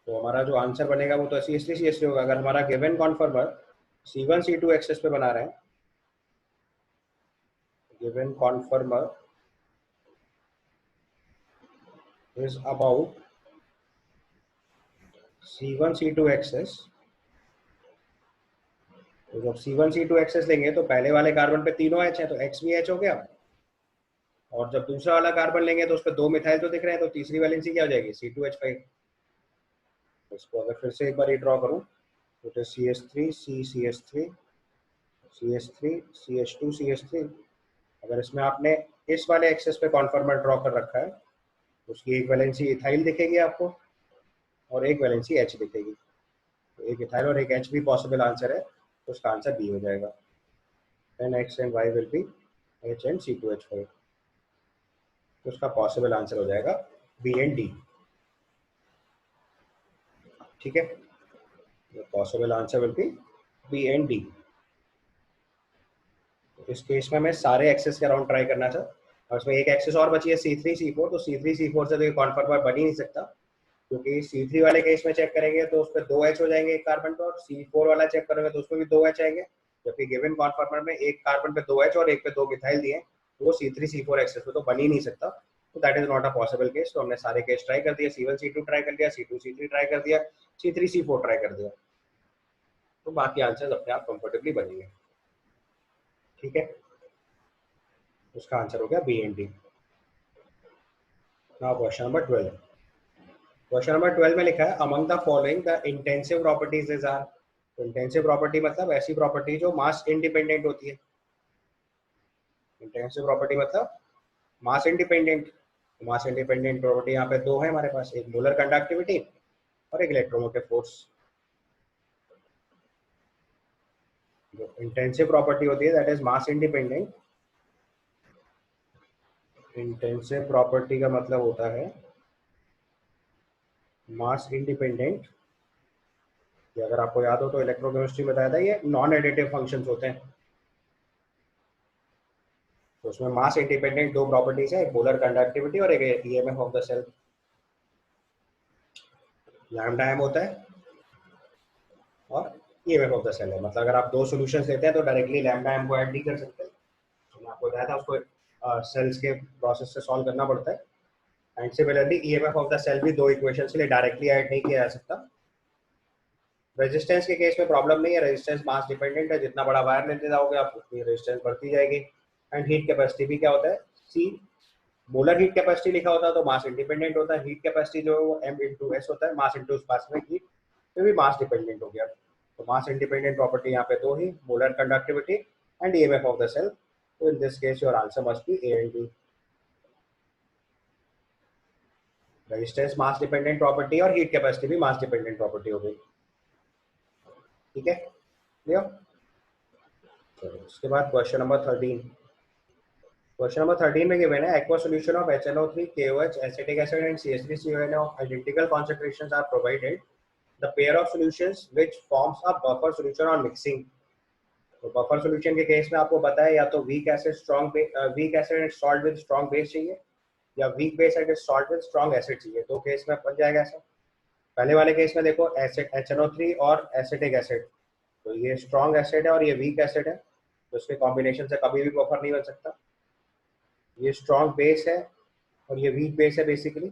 तो हमारा जो आंसर बनेगा वो तो CH3 होगा। अगर हमारा given conformer C1 C2 access पे बना रहे हैं, given conformer is about C1 C2 axis, तो जब C1 C2 एक्सेस लेंगे तो पहले वाले कार्बन पे तीनों H है तो X भी H हो गया, और जब दूसरा वाला कार्बन लेंगे तो उस पर 2 मिथाइल तो दिख रहे हैं, तो तीसरी वैलेंसी क्या हो जाएगी? C2H5। इसको अगर फिर से एक बार ड्रॉ करूं तो CH3 CH3 CH3 CH2 CH3। अगर इसमें आपने इस वाले एक्सेस पे कॉन्फॉर्मर ड्रॉ कर रखा है तो उसकी एक वैलेंसी इथाइल दिखेगी आपको और एक वैलेंसी H दिखेगी, तो एक इथाइल और एक H भी पॉसिबल आंसर है, तो उसका आंसर B हो जाएगा। Then X and Y will be H and C2H5, तो उसका पॉसिबल आंसर हो जाएगा B एंड D। ठीक है, possible answer will B B and D। इस केस में हमें सारे एक्सेस के अराउंड ट्राई करना था, और इसमें एक एक्सेस और बची है C3 C4, तो C3 C4 से तो कॉन्फॉर्मर बन ही नहीं सकता, क्योंकि C3 वाले केस में चेक करेंगे तो उस पर 2 H हो जाएंगे एक कार्बन पर, और C4 वाला चेक करेंगे तो उसमें भी 2 H आएंगे, जबकि गिवन कॉन्फॉर्मर में एक कार्बन पे 2 H और एक पे 2 मिथाइल दिए, तो वो C3 C4 एक्सेस में तो बन ही नहीं सकता, तो that is not a possible case. तो हमने सारे केस ट्राई कर दिए, C1 C2 ट्राई कर दिया, C2 C3 ट्राई कर दिया, C3 C4 ट्राई कर दिया, तो बाकी आंसर अपने आप कंफर्टेबली बनेंगे। ठीक है, उसका आंसर हो गया B and D। Now question number 12। Question number 12 में लिखा है among the following the intensive properties is are. तो इंटेंसिव प्रॉपर्टी मतलब ऐसी प्रॉपर्टी जो मास इंडिपेंडेंट होती है। इंटेंसिव प्रॉपर्टी मतलब मास इंडिपेंडेंट। मास इंडिपेंडेंट प्रॉपर्टी यहाँ पे दो है हमारे पास, एक मोलर कंडक्टिविटी और एक इलेक्ट्रोमोटिव फोर्स। जो इंटेंसिव प्रॉपर्टी होती है that is mass independent. Intensive property का मतलब होता है मास इंडिपेंडेंट। ये अगर आपको याद हो तो इलेक्ट्रोकेमिस्ट्री में बताया था, ये नॉन एडिटिव फंक्शंस होते हैं। तो उसमें मास इंडिपेंडेंट दो प्रॉपर्टीज है, एक मोलर कंडक्टिविटी और एक EMF of the cell. Lambda M होता है और ईएमएफ ऑफ द सेल है। मतलब अगर आप दो सॉल्यूशंस लेते हैं तो डायरेक्टली लैम्डा एम को ऐड नहीं कर सकते, तो मैं आपको बताया था उसको सेल्स के प्रोसेस से सॉल्व करना पड़ता है। And similarly EMF of the cell भी दो इक्वेशंस के लिए डायरेक्टली ऐड नहीं किया जा सकता। रेजिस्टेंस के केस में प्रॉब्लम नहीं है, रेजिस्टेंस मास डिपेंडेंट है, जितना बड़ा वायर लेते जाओगे आप उतनी रेजिस्टेंस बढ़ती जाएगी। एंड हीट कैपेसिटी भी क्या होता है, सी मोलर हीट कैपेसिटी लिखा होता है तो मास इंडिपेंडेंट होता है, हीट कैपेसिटी जो है वो एम इंटू एस होता है, मास इंटू स्पेसिफिक हीट, तो भी मास डिपेंडेंट हो गया। तो मास इंडिपेंडेंट प्रॉपर्टी यहाँ पे दो ही, molar conductivity and EMF of the cell. तो in this case your answer must be A and B. Resistance mass dependent property और हीट कैपेसिटी भी मास डिपेंडेंट प्रॉपर्टी हो गई। ठीक है, क्लियर? चलो उसके बाद क्वेश्चन नंबर 13। क्वेश्चन नंबर 13 में गिवन है aqueous solution of HNO3, KOH, acetic acid and CH3CONO of identical concentrations are provided. The pair of solutions which forms a buffer solution on mixing. तो buffer solution के case में आपको पता है या तो weak acid and salt with strong base चाहिए या weak base and salt with strong acid चाहिए। दो केस में बन जाएगा ऐसा। पहले वाले केस में देखो एसिड HNO3 और एसिटिक एसिड, तो ये स्ट्रॉन्ग एसिड है और ये वीक एसिड है, तो इसके कॉम्बिनेशन से कभी भी बफर नहीं बन सकता। ये स्ट्रॉन्ग बेस है और ये वीक बेस है बेसिकली,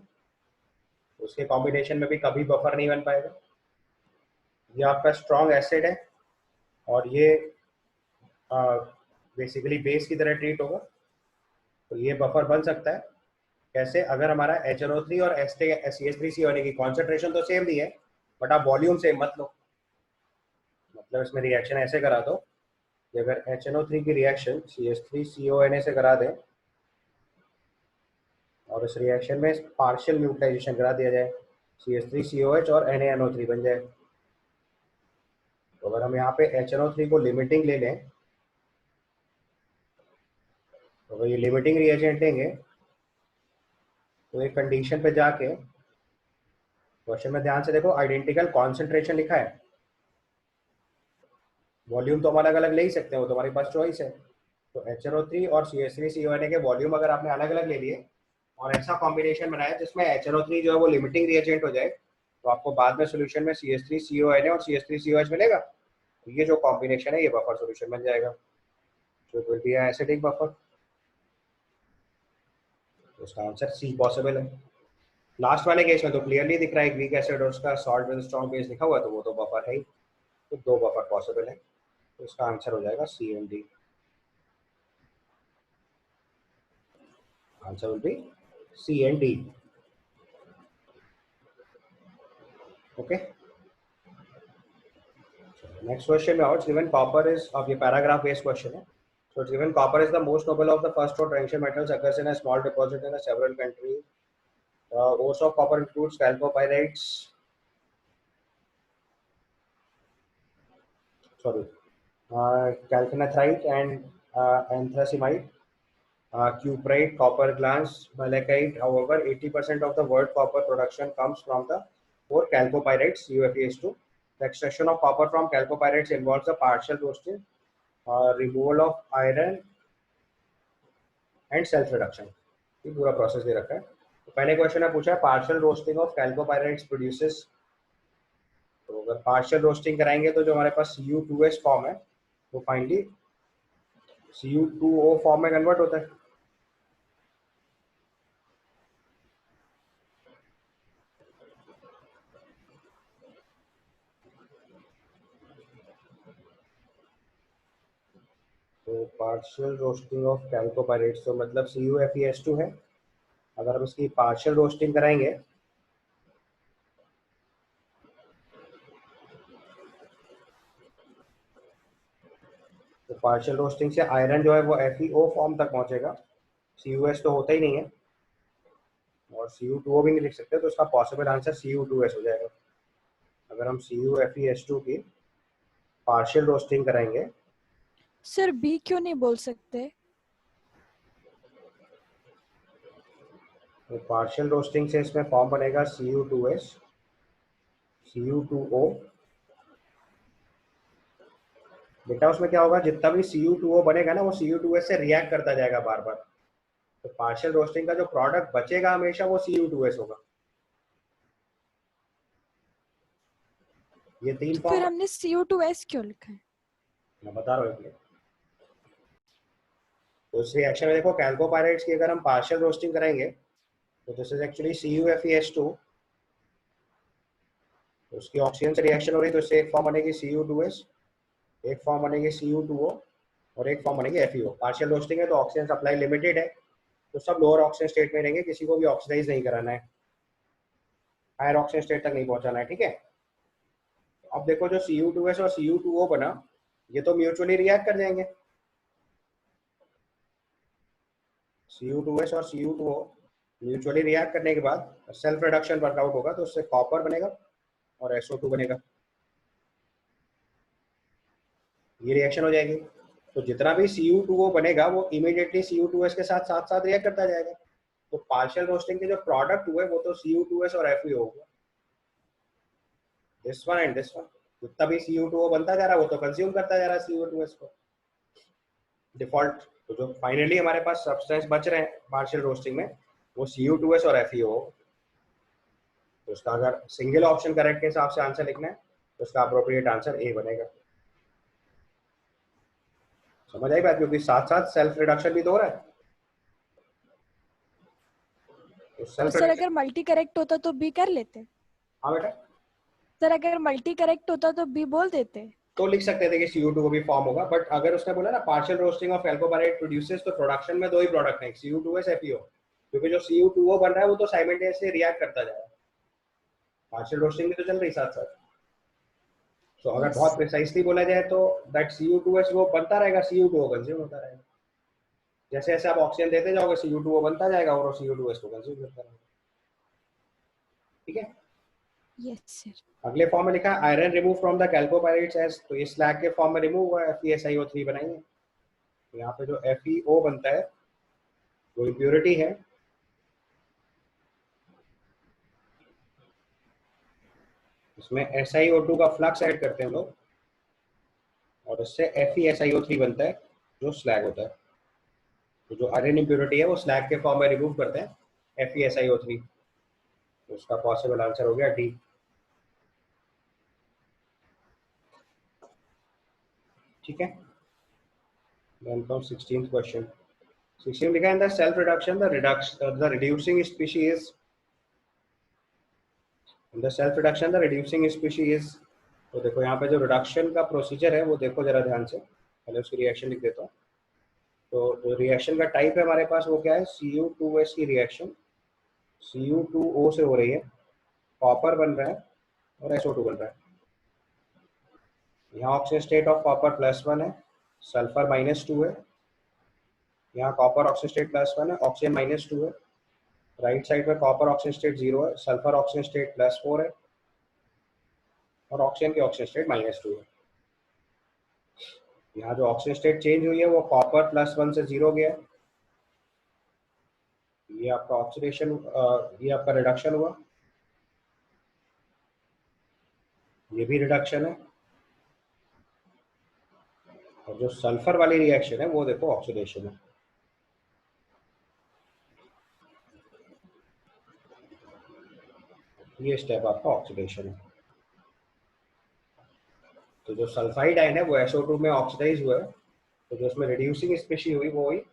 उसके कॉम्बिनेशन में भी कभी बफर नहीं बन पाएगा। ये आपका स्ट्रॉन्ग एसिड है और ये बेसिकली बेस की तरह ट्रीट होगा, तो ये बफर बन सकता है। कैसे? अगर हमारा HNO3 और CH3C होने की कॉन्सेंट्रेशन तो सेम दी है, बट आप वॉल्यूम सेम मत लो। मतलब इसमें रिएक्शन ऐसे करा दो कि अगर HNO3 की रिएक्शन CH3CONA से करा दें और इस रिएक्शन में पार्शियल न्यूट्रलाइजेशन करा दिया जाए, CH3COH और NaNO3 बन जाए। तो अगर हम यहाँ पे HNO3 को लिमिटिंग ले लें, तो अगर ये लिमिटिंग रिएजेंट लेंगे तो एक कंडीशन पे जाके, क्वेश्चन में ध्यान से देखो, आइडेंटिकल कॉन्सेंट्रेशन लिखा है, वॉल्यूम तो हम अलग अलग ले ही सकते हैं, वो तुम्हारे पास चॉइस है। तो HNO3 और CH3CONA के वॉल्यूम अगर आपने अलग अलग ले लिए और ऐसा कॉम्बिनेशन बनाया जिसमें HNO3 जो है वो लिमिटिंग रिएजेंट हो जाए, तो आपको बाद में सोल्यूशन में CH3CONA और CH3COH मिलेगा। तो ये जो कॉम्बिनेशन है ये बफर सोल्यूशन बन जाएगा, तो it will be acidic buffer. तो उसका आंसर सी पॉसिबल है। लास्ट वाले केस में तो क्लियरली दिख रहा है, एक वीक एसिड और उसका सॉल्ट विद स्ट्रॉन्ग बेस लिखा हुआ है, तो वो तो बफर है ही, तो दो बफर पॉसिबल है। तो इसका आंसर हो जाएगा C and D. Answer will be C and D. Okay, next question में और गिवन कॉपर इज, अब ये पैराग्राफ बेस्ड क्वेश्चन है। So it's given copper is the most noble of the first order transition metals, occurs in a small deposit in a several countries. Ores of copper includes chalcopyrites, calcinithrite and anthracite, cuprite, copper glance, malachite. However, 80% of the world copper production comes from the ore chalcopyrites, UFES2. The extraction of copper from chalcopyrites involves the partial roasting, removal of iron and self reduction. ये पूरा process दे रखा है। तो पहले question में पूछा है partial roasting of कैल्कोपायराइट्स produces. तो अगर पार्शियल रोस्टिंग कराएंगे तो जो हमारे पास Cu2S फॉर्म है वो फाइनली Cu2O फॉर्म में कन्वर्ट होता है। तो पार्शियल रोस्टिंग ऑफ कैल्कोपायराइट्स तो मतलब CuFeS2 है। अगर हम इसकी पार्शियल रोस्टिंग कराएंगे तो पार्शियल रोस्टिंग से आयरन जो है वो FeO फॉर्म तक पहुंचेगा, Cus तो होता ही नहीं है और Cu2O भी नहीं लिख सकते, तो इसका पॉसिबल आंसर Cu2S हो जाएगा। अगर हम CuFeS2 की पार्शियल रोस्टिंग कराएंगे, सर बी क्यों नहीं बोल सकते? तो पार्शियल रोस्टिंग से इसमें फॉर्म बनेगा Cu2S, Cu2O बेटा उसमें क्या होगा, जितना भी Cu2O बनेगा ना वो Cu2S से रिएक्ट करता जाएगा बार बार, तो पार्शियल रोस्टिंग का जो प्रोडक्ट बचेगा हमेशा वो Cu2S होगा। ये तीन तो फिर फॉर्म हमने CO2S क्यों लिखा है? मैं बता रहा हूँ इसलिए। तो इस रिएक्शन में देखो कैल्कोपायरेट्स की अगर हम पार्शियल रोस्टिंग करेंगे तो दिस इज एक्चुअली CuFeS2, तो उसकी ऑक्सीजन से रिएक्शन हो रही है, तो इससे एक फॉर्म बनेगी Cu2S, एक फॉर्म बनेगी Cu2O और एक फॉर्म बनेगी FeO। पार्शियल रोस्टिंग है तो ऑक्सीजन सप्लाई लिमिटेड है, तो सब लोअर ऑक्सीजन स्टेट में रहेंगे, किसी को भी ऑक्सीडाइज नहीं कराना है, हायर ऑक्सीजन स्टेट तक नहीं पहुंचाना है, ठीक है। अब देखो जो Cu2S और Cu2O बना, ये तो म्यूचुअली रिएक्ट कर जाएंगे। Cu2S और Cu2O म्यूचुअली रिएक्ट करने के बाद सेल्फ रिडक्शन वर्कआउट होगा, तो उससे कॉपर बनेगा और SO2 बनेगा, ये रिएक्शन हो जाएगी। तो जितना भी Cu2O बनेगा वो इमीडिएटली Cu2S के साथ साथ साथ रिएक्ट करता जाएगा, तो पार्शियल रोस्टिंग के जो प्रोडक्ट हुए वो तो Cu2S और FeO होगा, this one and this one. जितना भी Cu2O बनता जा रहा है वो तो कंज्यूम करता जा रहा है Cu2S को डिफॉल्ट। तो जो फाइनली हमारे पास सब्सटेंस बच रहे हैं पार्शियल रोस्टिंग में वो Cu2S और FeO हो। तो उसका अगर सिंगल ऑप्शन करेक्ट के हिसाब से आंसर लिखना है तो उसका अप्रोप्रिएट आंसर ए बनेगा। समझ आई बात, क्योंकि साथ साथ सेल्फ रिडक्शन भी तो हो रहा है, तो तो सेल्फ सर रिडक्शन। अगर मल्टी करेक्ट होता तो बी कर लेते? हाँ बेटा, सर अगर मल्टी करेक्ट होता तो बी बोल देते? तो लिख सकते थे कि Cu2 भी फॉर्म होगा, बट अगर उसने बोला ना पार्शियल रोस्टिंग ऑफ एल्कोबारेट प्रोड्यूसेस, तो प्रोडक्शन में दो ही प्रोडक्ट हैं, Cu2S FeO, क्योंकि जो Cu2O बन रहा है वो तो साइमल्टेनियसली रिएक्ट करता जा रहा है, पार्शियल रोस्टिंग भी तो चल रही साथ साथ। तो अगर यस। बहुत प्रिसाइसली बोला जाए तो दैट Cu2S वो बनता रहेगा, Cu2O कंज्यूम होता रहेगा, जैसे जैसे आप ऑक्सीजन देते जाओगे Cu2O बनता जाएगा और Cu2S को कंज्यूम करता रहेगा, ठीक है। Yes sir. अगले फॉर्म में लिखा है iron remove from the chalcopyrites as, तो ये स्लैग के फॉर्म में रिमूव हुआ है, FeSiO3 बनाएंगे। तो यहाँ पे जो FeO बनता है वो इम्प्योरिटी है, इसमें SiO2 का फ्लक्स ऐड करते हैं लोग और इससे FeSiO3 बनता है जो स्लैग होता है। तो जो आयरन इम्प्योरिटी है वो स्लैग के फॉर्म में रिमूव करते हैं FeSiO3, तो उसका पॉसिबल आंसर हो गया डी, ठीक है। Then comes 16th question. 16 लिखा है in the self reduction the reducing species in the self reduction the reducing species। तो देखो यहाँ पे जो रिडक्शन का प्रोसीजर है वो देखो जरा ध्यान से, पहले उसकी रिएक्शन लिख देता हूँ। तो जो रिएक्शन का टाइप है हमारे पास वो क्या है, Cu2S की रिएक्शन Cu2O से हो रही है, कॉपर बन रहा है और SO2 बन रहा है। यहाँ ऑक्सीजन स्टेट ऑफ कॉपर +1 है, सल्फर -2 है, यहाँ कॉपर ऑक्सीजन स्टेट +1 है, ऑक्सीजन -2 है, राइट साइड में कॉपर ऑक्सीजन स्टेट 0 है, सल्फर ऑक्सीजन स्टेट +4 है और ऑक्सीजन की ऑक्सीजन स्टेट -2 है। यहाँ जो ऑक्सीजन स्टेट चेंज हुई है वो कॉपर +1 से 0 गया है, ये आपका ऑक्सीडेशन, ये आपका रिडक्शन हुआ, ये भी रिडक्शन है, और जो सल्फर वाली रिएक्शन है वो देखो ऑक्सीडेशन है। ये स्टेप आपका ऑक्सीडेशन है। तो जो सल्फाइड आयन है वो SO2 में ऑक्सीडाइज हुआ है, तो जो उसमें रिड्यूसिंग स्पीशीज हुई वो हुई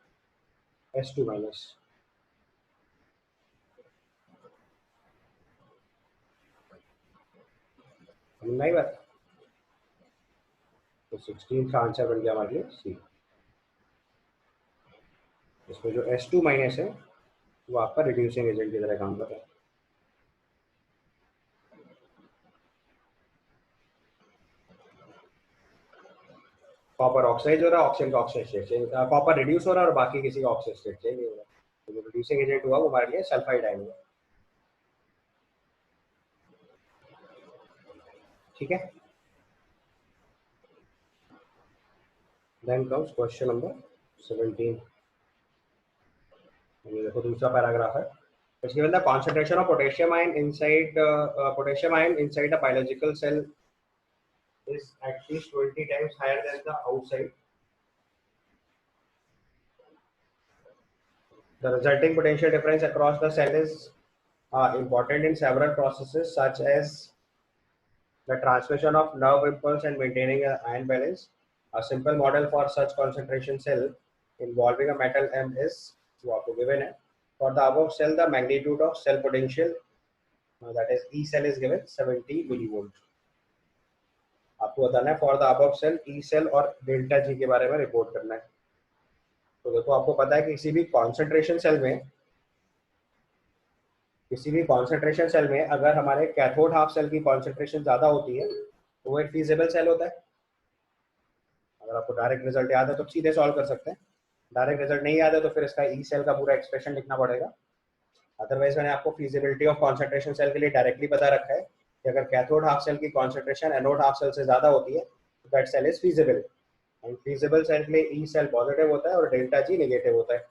S2-। नहीं बात, तो 16 का आंसर बन गया हमारे लिए सी। इसमें जो S2- है वो आपका रिड्यूसिंग एजेंट की तरह काम कर रहा है। कॉपर ऑक्साइड हो रहा है, ऑक्सीजन का oxygen state change, copper reduce हो रहा है और बाकी किसी का ऑक्सीजन स्टेट चेंज नहीं हो रहा, तो जो रिड्यूसिंग एजेंट हुआ वो हमारे लिए सल्फाइड आयन हुआ, ठीक है। Then comes question number 17। ये देखो दूसरा पैराग्राफ है, It's given the concentration of potassium ion inside a biological cell is at least 20 times higher than the outside. The resulting potential difference across the cell is important in several processes such as the transmission of nerve impulse and maintaining an ion balance. A simple model for such concentration cell involving a metal M is जो आपको given है. For the above cell, the magnitude of cell potential, that is E cell, is given 70 millivolt. आपको बताना है for the above cell E cell और delta G के बारे में रिपोर्ट करना है. तो देखो आपको पता है कि किसी भी कॉन्सेंट्रेशन सेल में अगर हमारे कैथोड हाफ सेल की कॉन्सेंट्रेशन ज्यादा होती है तो वो एक फीजिबल सेल होता है. अगर आपको डायरेक्ट रिजल्ट याद है तो सीधे सॉल्व कर सकते हैं. डायरेक्ट रिजल्ट नहीं याद है तो फिर इसका ई सेल का पूरा एक्सप्रेशन लिखना पड़ेगा. अदरवाइज मैंने आपको फिजिबिलिटी ऑफ कॉन्सेंट्रेशन सेल के लिए डायरेक्टली बता रखा है कि अगर कैथोड हाफ सेल की कॉन्सेंट्रेशन एनोड हाफ सेल से ज्यादा होती है तो that cell is feasible. And feasible cell के लिए ई सेल पॉजिटिव होता है और डेल्टा जी नेगेटिव होता है.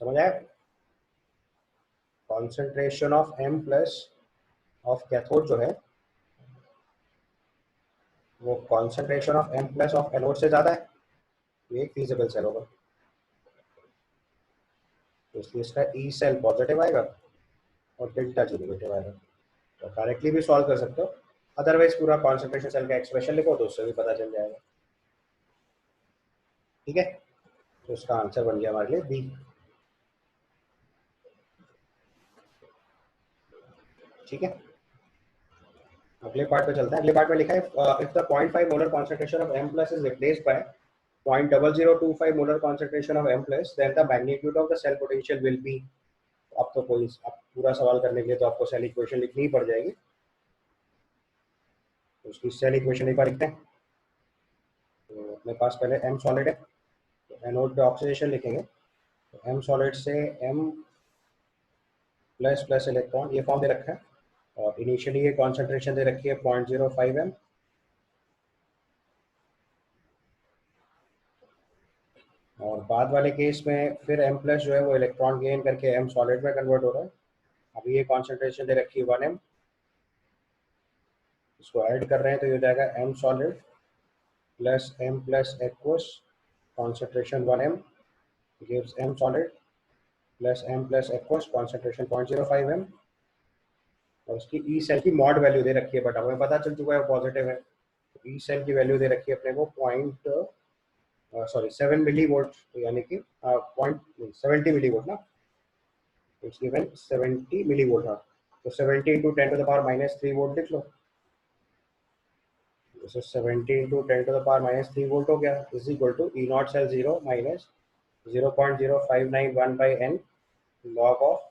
समझ आया? Concentration of M plus of cathode जो है वो concentration of M plus of anode से ज्यादा है, ये एक फीजिबल सेल होगा. तो इसलिए इसका ई सेल पॉजिटिव आएगा और डेल्टा जी नेगेटिव आएगा. तो डायरेक्टली भी सॉल्व कर सकते हो, अदरवाइज पूरा कॉन्सेंट्रेशन सेल का एक्सप्रेशन लिखो तो उससे भी पता चल जाएगा. ठीक है, तो इसका आंसर बन गया हमारे लिए बी. ठीक है, अगले पार्ट पे चलते हैं. अगले पार्ट में लिखा है if the 0.5 molar concentration of M plus is replaced by 0.0025 molar concentration of M plus then the magnitude of the cell potential will be. अब तो कोई अब पूरा सवाल करने के लिए तो आपको सेल इक्वेशन लिखनी ही पड़ जाएगी. तो उसकी सेल इक्वेशन एक बार लिखते हैं. तो अपने पास पहले M सॉलिड है, तो एनोड पे ऑक्सीडेशन लिखेंगे. तो M सॉलिड से M प्लस प्लस इलेक्ट्रॉन ये फॉर्म दे रखा है और इनिशियली ये कॉन्सेंट्रेशन दे रखी है 0.05 M. और बाद वाले केस में फिर M प्लस जो है वो इलेक्ट्रॉन गेन करके M सॉलिड में कन्वर्ट हो रहा है. अभी ये कॉन्सेंट्रेशन दे रखी है 1 M. इसको ऐड कर रहे हैं तो ये हो जाएगा M solid plus M plus aqueous concentration 1 M gives M solid plus M plus aqueous concentration 0.05 M. और उसकी ई सेल की मॉड वैल्यू दे रखी है बट हमें पता चल चुका है पॉजिटिव है. ई सेल की वैल्यू दे रखी है अपने को 7 मिली वोल्ट, यानी कि 70 मिली वोल्ट ना. It's given 70 milli volt. हाँ, तो 70 into 10 to the power minus 3 volt लिख लो. तो 70 into 10 to the power minus 3 volt हो गया is equal to E naught cell 0 minus 0.0591 by n log of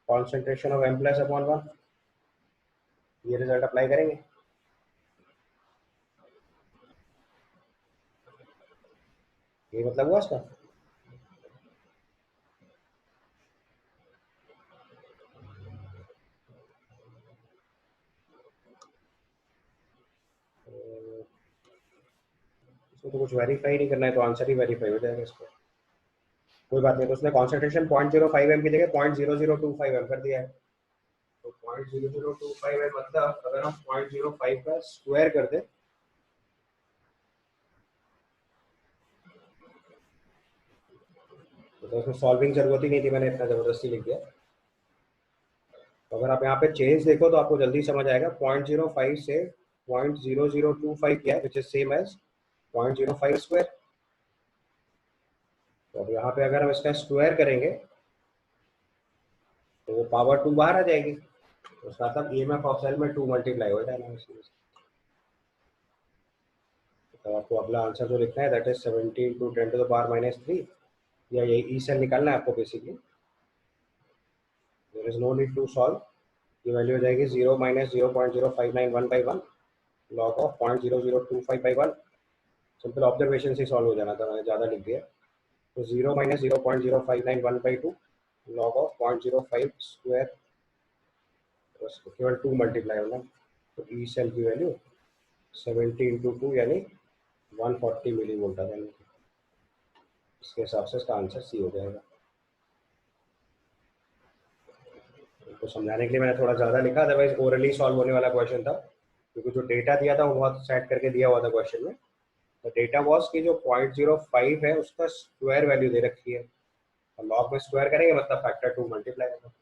concentration of M plus upon 1. ये result apply करेंगे. ये मतलब हुआ इसका. इसको तो कुछ वेरीफाई नहीं करना है तो आंसर ही वेरीफाई हो जाएगा इसको. कोई बात नहीं. तो उसने कॉन्सेंट्रेशन 0.05 M की जगह 0.0025 M कर दिया है. तो 0.0025 M मतलब अगर हम 0.05 का स्क्वायर कर दें तो उसमें सॉल्विंग जरूरत ही नहीं थी, मैंने इतना जबरदस्ती लिख दिया. तो अगर आप यहाँ पे चेंज देखो तो आपको जल्दी समझ आएगा. 0.05 से 0.0025 किया है which is same as 0.05 square. तो अब यहाँ पे अगर हम इसका स्क्वायर करेंगे तो वो पावर 2 बाहर आ जाएगी. तो उसका मतलब EMF ऑफ सेल में 2 मल्टीप्लाई हो जाएगा. तो आपको अगला आंसर जो लिखना है that is 70 into 10 to the power minus 3. या यही ई सेल निकालना है आपको basically. There is no need to solve. ये वैल्यू हो जाएगी 0 minus 0.0591 by 1 log of 0.0025 by 1. Simple observation से सॉल्व हो जाना था, मैंने ज़्यादा लिख दिया. तो 0 minus 0.0591 by 2 log of 0.05 square, बस केवल 2 मल्टीप्लाई होना. तो ई सेल की वैल्यू 70 इंटू 2 यानी 140 मिली वोल्ट आ जाएंगे. इसके हिसाब से इसका आंसर सी हो जाएगा. आपको समझाने के लिए मैंने थोड़ा ज़्यादा लिखा, अदरवाइज ओरली सॉल्व होने वाला क्वेश्चन था, क्योंकि जो डेटा दिया था वो बहुत सेट करके दिया हुआ था क्वेश्चन में। तो डेटा वॉज कि जो 0.05 है उसका स्क्वायर वैल्यू दे रखी है, और लॉग में स्क्वायर करेंगे मतलब फैक्टर 2 मल्टीप्लाई होगा।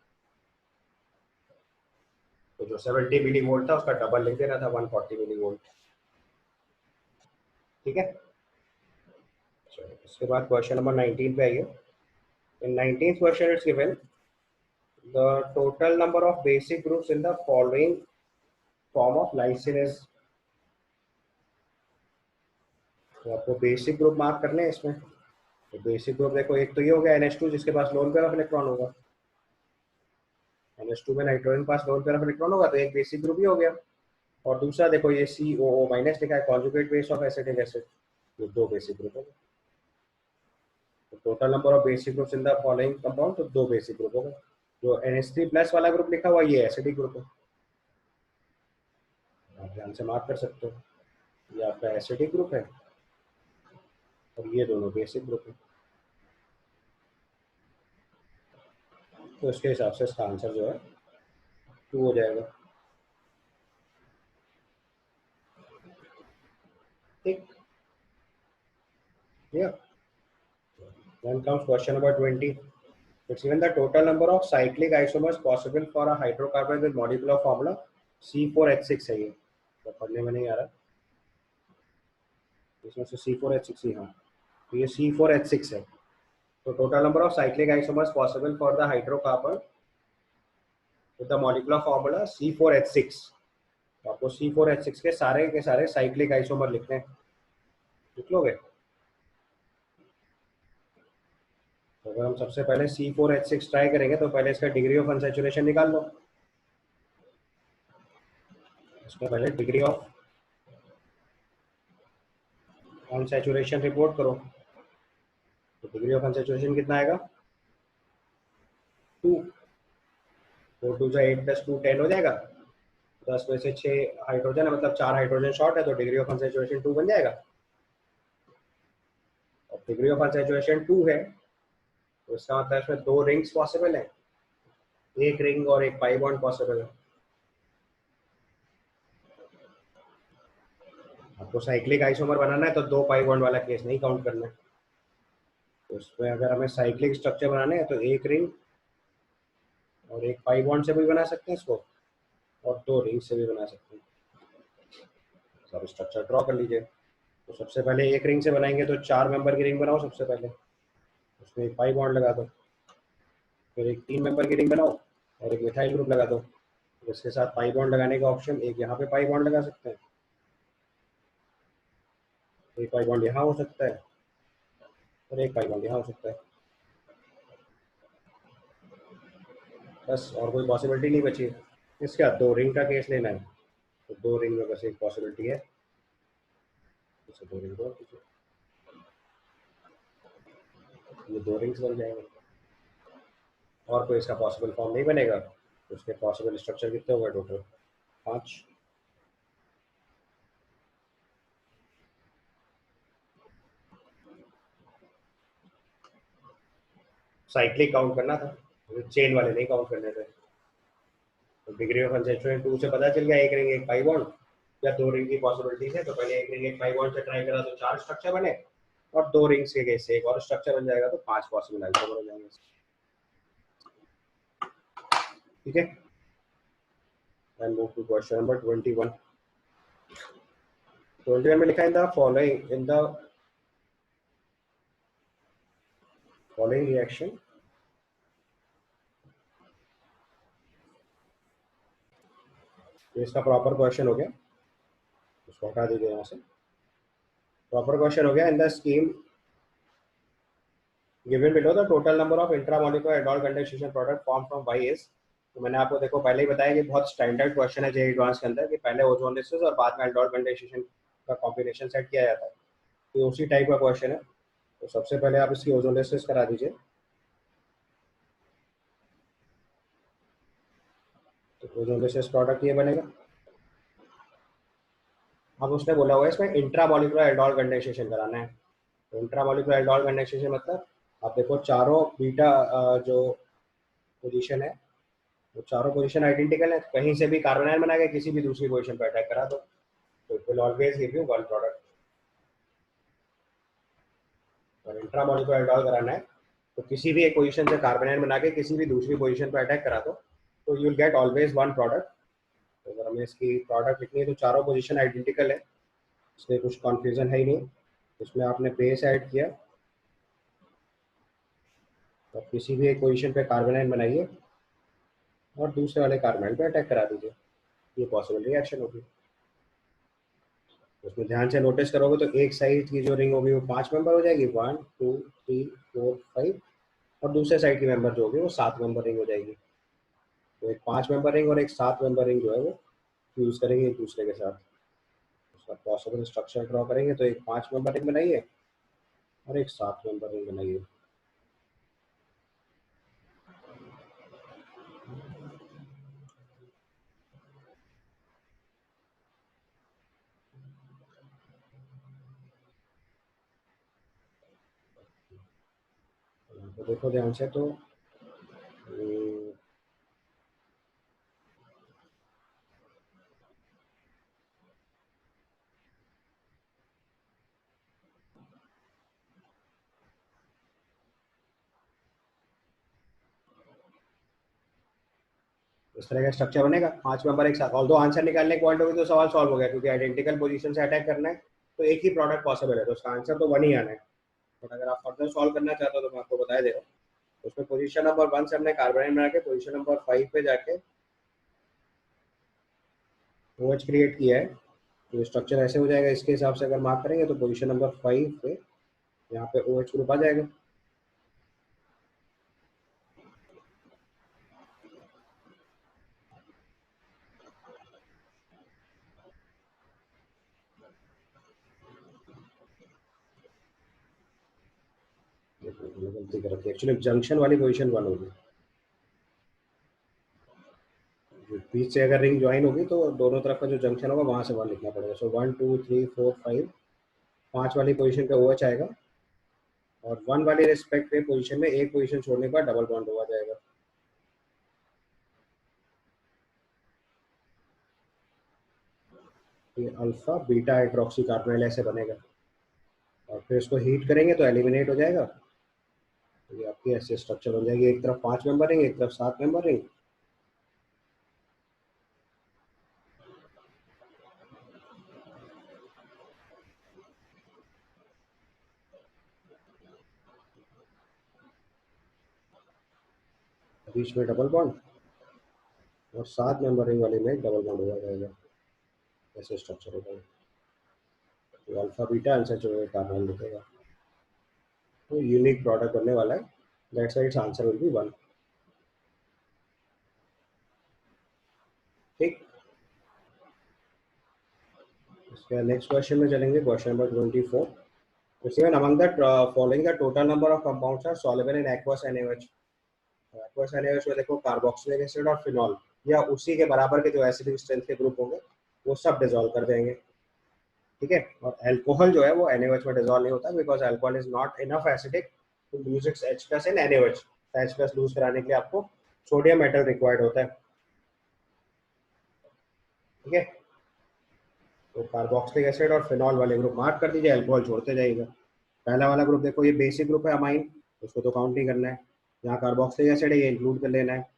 तो जो 70 मिली वोल्ट था उसका डबल लिख देना था, 140 मिली वोल्ट। ठीक है, इसके बाद क्वेश्चन नंबर 19 पे आइए। इन 19th question it's given the total number of basic groups in the following form of lysine is. तो आपको बेसिक ग्रुप मार्क करने हैं इसमें। तो बेसिक ग्रुप देखो, एक तो ये हो गया NH2 जिसके पास लोन पेयर ऑफ इलेक्ट्रॉन होगा, NH2 में nitrogen pass lone pair of electron होगा, तो एक बेसिक ग्रुप ही हो गया। और दूसरा देखो ये COO माइनस लिखा है, conjugate base of acetic acid, ये दो बेसिक ग्रुप हो गए। तो total number of basic groups in the following compound, तो दो बेसिक ग्रुप हो गए। जो NH3 प्लस वाला ग्रुप लिखा हुआ ये एसिडिक ग्रुप है, आप ध्यान से मार्क कर सकते हो, ये आपका एसिडिक ग्रुप है और ये दोनों बेसिक ग्रुप है। तो इसके हिसाब से इसका आंसर जो है 2 हो जाएगा। ठीक, yeah. Then comes question number 20. It's given the total number of cyclic isomers possible for a hydrocarbon with molecular formula C4H6 है। ये तो पढ़ने में नहीं आ रहा, इसमें से C4H6 ही, हाँ तो ये C4H6 है। तो total number of cyclic isomers possible for the hydrocarbon with the molecular formula C4H6। तो आपको C4H6 के सारे साइक्लिक आइसोमर लिखने हैं, लिख लोगे। तो अगर हम सबसे पहले C4H6 ट्राई करेंगे तो पहले इसका डिग्री ऑफ अनसैचुरेशन निकाल लो। इसमें पहले डिग्री ऑफ अनसैचुरेशन रिपोर्ट करो। तो डिग्री ऑफ अनसैचुरेशन कितना आएगा, 2। 4 2 8 + 2 10 हो जाएगा। 10 में से 6 हाइड्रोजन है, मतलब 4 हाइड्रोजन शॉर्ट है, तो डिग्री ऑफ अनसैचुरेशन 2 बन जाएगा। और डिग्री ऑफ अनसैचुरेशन 2 है तो इसका मतलब इसमें 2 रिंग्स पॉसिबल है, एक रिंग और एक पाई बॉन्ड पॉसिबल है। आपको साइक्लिक आइसोमर बनाना है तो 2 पाई बॉन्ड वाला केस नहीं काउंट करना है। तो इसमें अगर हमें साइक्लिक स्ट्रक्चर बनाने हैं तो एक रिंग और एक पाई बॉन्ड से भी बना सकते हैं इसको, और 2 रिंग से भी बना सकते हैं। सब स्ट्रक्चर ड्रॉ कर लीजिए। तो सबसे पहले एक रिंग से बनाएंगे तो 4 मेंबर की रिंग बनाओ, सबसे पहले उसमें एक पाई बॉन्ड लगा दो, फिर एक 3 मेंबर की रिंग बनाओ और एक मिथाइल ग्रुप लगा दो। इसके साथ पाई बॉन्ड लगाने का ऑप्शन, एक यहाँ पे पाई बॉन्ड लगा सकते हैं, एक पाई बॉन्ड यहाँ हो सकता है और एक पाई बॉन्ड यहाँ हो सकता है, बस और कोई पॉसिबिलिटी नहीं बची है। इसके बाद 2 रिंग का केस लेना है, तो 2 रिंग में बस एक पॉसिबिलिटी है, इसे 2 रिंग और ये 2 रिंग्स बन जाएंगे और कोई इसका पॉसिबल फॉर्म नहीं बनेगा। तो उसके पॉसिबल स्ट्रक्चर कितने हो गए टोटल, 5। साइक्लिक काउंट करना था, चेन वाले नहीं काउंट करने थे। तो डिग्री ऑफ अनसैचुरेशन 2 से पता चल गया एक रिंग एक पाई बॉन्ड, या 2 रिंग की पॉसिबिलिटी है तो पहले एक रिंग एक पाई बॉन्ड से ट्राई करा तो 4 स्ट्रक्चर बने, और 2 रिंग्स के केस से एक और स्ट्रक्चर बन जाएगा, तो 5 पॉसिबल आइसोमर हो जाएंगे। ठीक है, and move to question number 21। 21 में लिखा है इन द फॉलोइंग रिएक्शन इसका प्रॉपर क्वेश्चन हो गया, उसको हटा दीजिए यहाँ से। प्रॉपर क्वेश्चन हो गया, in the scheme given below the total number of intramolecular aldehyde condensation product form from Y is। तो मैंने आपको देखो पहले ही बताया कि बहुत स्टैंडर्ड क्वेश्चन है जेईई एडवांस के अंदर, कि पहले ओजोन लिसिस और बाद में एल्डिहाइड कंडेंसेशन का कॉम्बिनेशन सेट किया जाता है। तो उसी टाइप का क्वेश्चन है। तो सबसे पहले आप इसकी ओजोन लिसिस करा दीजिए। तो ओजोन लिसिस प्रोडक्ट ये बनेगा। अब उसने बोला हुआ है इसमें इंट्रामोलिकुलर एल्डिहाइड कंडेंसेशन कराना है। तो इंट्रामोलिकुलर एल्डिहाइड कंडेंसेशन मतलब आप देखो चारों बीटा जो पोजीशन है वो चारों पोजीशन आइडेंटिकल है, कहीं से भी कार्बन आयन बना के किसी भी दूसरी पोजीशन पर अटैक करा दो तो it will always give you one product. और इंट्रा मॉलिक्यूलर एल्कोहल कराना है तो किसी भी एक पोजीशन से कार्बन आयन बना के किसी भी दूसरी पोजीशन पर अटैक करा दो तो you will get always one product. तो अगर हमें इसकी प्रोडक्ट लिखनी है तो चारों पोजीशन आइडेंटिकल है, इसमें कुछ कन्फ्यूजन है ही नहीं। इसमें आपने बेस ऐड किया और किसी भी एक पोजीशन पे कार्बन आयन बनाइए और दूसरे वाले कार्बन आयन पे अटैक करा दीजिए, ये पॉसिबल रिएक्शन होगी। उसमें ध्यान से नोटिस करोगे तो एक साइड की जो रिंग होगी वो 5 मेंबर हो जाएगी, 1 2 3 4 5, और दूसरे साइड की मेंबर जो होगी वो 7 मेंबर रिंग हो जाएगी। तो एक 5 मेंबर रिंग और एक 7 मेंबर रिंग जो है वो यूज करेंगे एक दूसरे के साथ। उसका पॉसिबल स्ट्रक्चर ड्रॉ करेंगे तो एक 5 मेंबर रिंग बनाइए और एक 7 मेंबर रिंग बनाइए। तो देखो ध्यान से, तो इस तरह का स्ट्रक्चर बनेगा 5 मेंबर एक साथ। ऑल दो आंसर निकालने के पॉइंट होगी तो सवाल सॉल्व हो गया, क्योंकि आइडेंटिकल पोजीशन से अटैक करना है तो एक ही प्रोडक्ट पॉसिबल है, तो उसका आंसर तो 1 ही आना है। बट अगर आप फर्दर सॉल्व करना चाहते हो तो मैं आपको बता दे रहा हूँ। उसमें पोजीशन नंबर 1 से हमने कार्बन बना के पोजीशन नंबर 5 पे जाके OH क्रिएट किया है, तो स्ट्रक्चर ऐसे हो जाएगा। इसके हिसाब से अगर मार्क करेंगे तो पोजीशन नंबर 5 पे यहाँ पे OH ग्रुप आ जाएगा। गलती कर रखी है, एक्चुअली जंक्शन वाली पोजीशन 1 होगी। बीच से अगर रिंग ज्वाइन होगी तो दोनों तरफ का जो जंक्शन होगा वहां से 1 लिखना पड़ेगा। सो 1 2 3 4 5, 5 वाली पोजीशन पे OH आएगा और 1 वाली रिस्पेक्ट पे पोजीशन में एक पोजीशन छोड़ने के बाद डबल बॉन्ड हुआ जाएगा। ये अल्फा बीटा हाइड्रोक्सी कार्बोनिल ऐसे बनेगा और फिर इसको हीट करेंगे तो एलिमिनेट हो जाएगा। तो ये आपकी ऐसे स्ट्रक्चर बन जाएगी, एक तरफ 5 मेंबर रिंग, एक तरफ 7 मेंबर रिंग। बीच में डबल बॉन्ड और 7 मेंबर रिंग वाले में डबल बॉन्ड हुआ जाएगा, ऐसे स्ट्रक्चर होगा। तो अल्फा बीटा आंसर जो है कार्बन लिखेगा, तो यूनिक प्रोडक्ट बनने वाला है। That's why it's answer will B 1। ठीक, इसके नेक्स्ट क्वेश्चन में चलेंगे, question number 24। Given among the following the total number of compounds are soluble in aqueous NaOH। aqueous NaOH में देखो कार्बोक्सिलिक एसिड और फिनॉल या उसी के बराबर के जो एसिडिक स्ट्रेंथ के ग्रुप होंगे वो सब डिसॉल्व कर देंगे। ठीक है, और अल्कोहल जो है वो NaOH में डिसॉल्व नहीं होता, because alcohol is not enough acidic to lose its H+ in NaOH। H+ lose कराने के लिए आपको सोडियम मेटल रिक्वायर्ड होता है। ठीक है, तो कार्बोक्सिलिक एसिड और फिनॉल वाले ग्रुप मार्क कर दीजिए, अल्कोहल छोड़ते जाइएगा। पहला वाला ग्रुप देखो ये बेसिक ग्रुप है अमाइन, उसको तो काउंट नहीं करना है। यहाँ कार्बोक्सिलिक एसिड है ये इंक्लूड कर लेना है।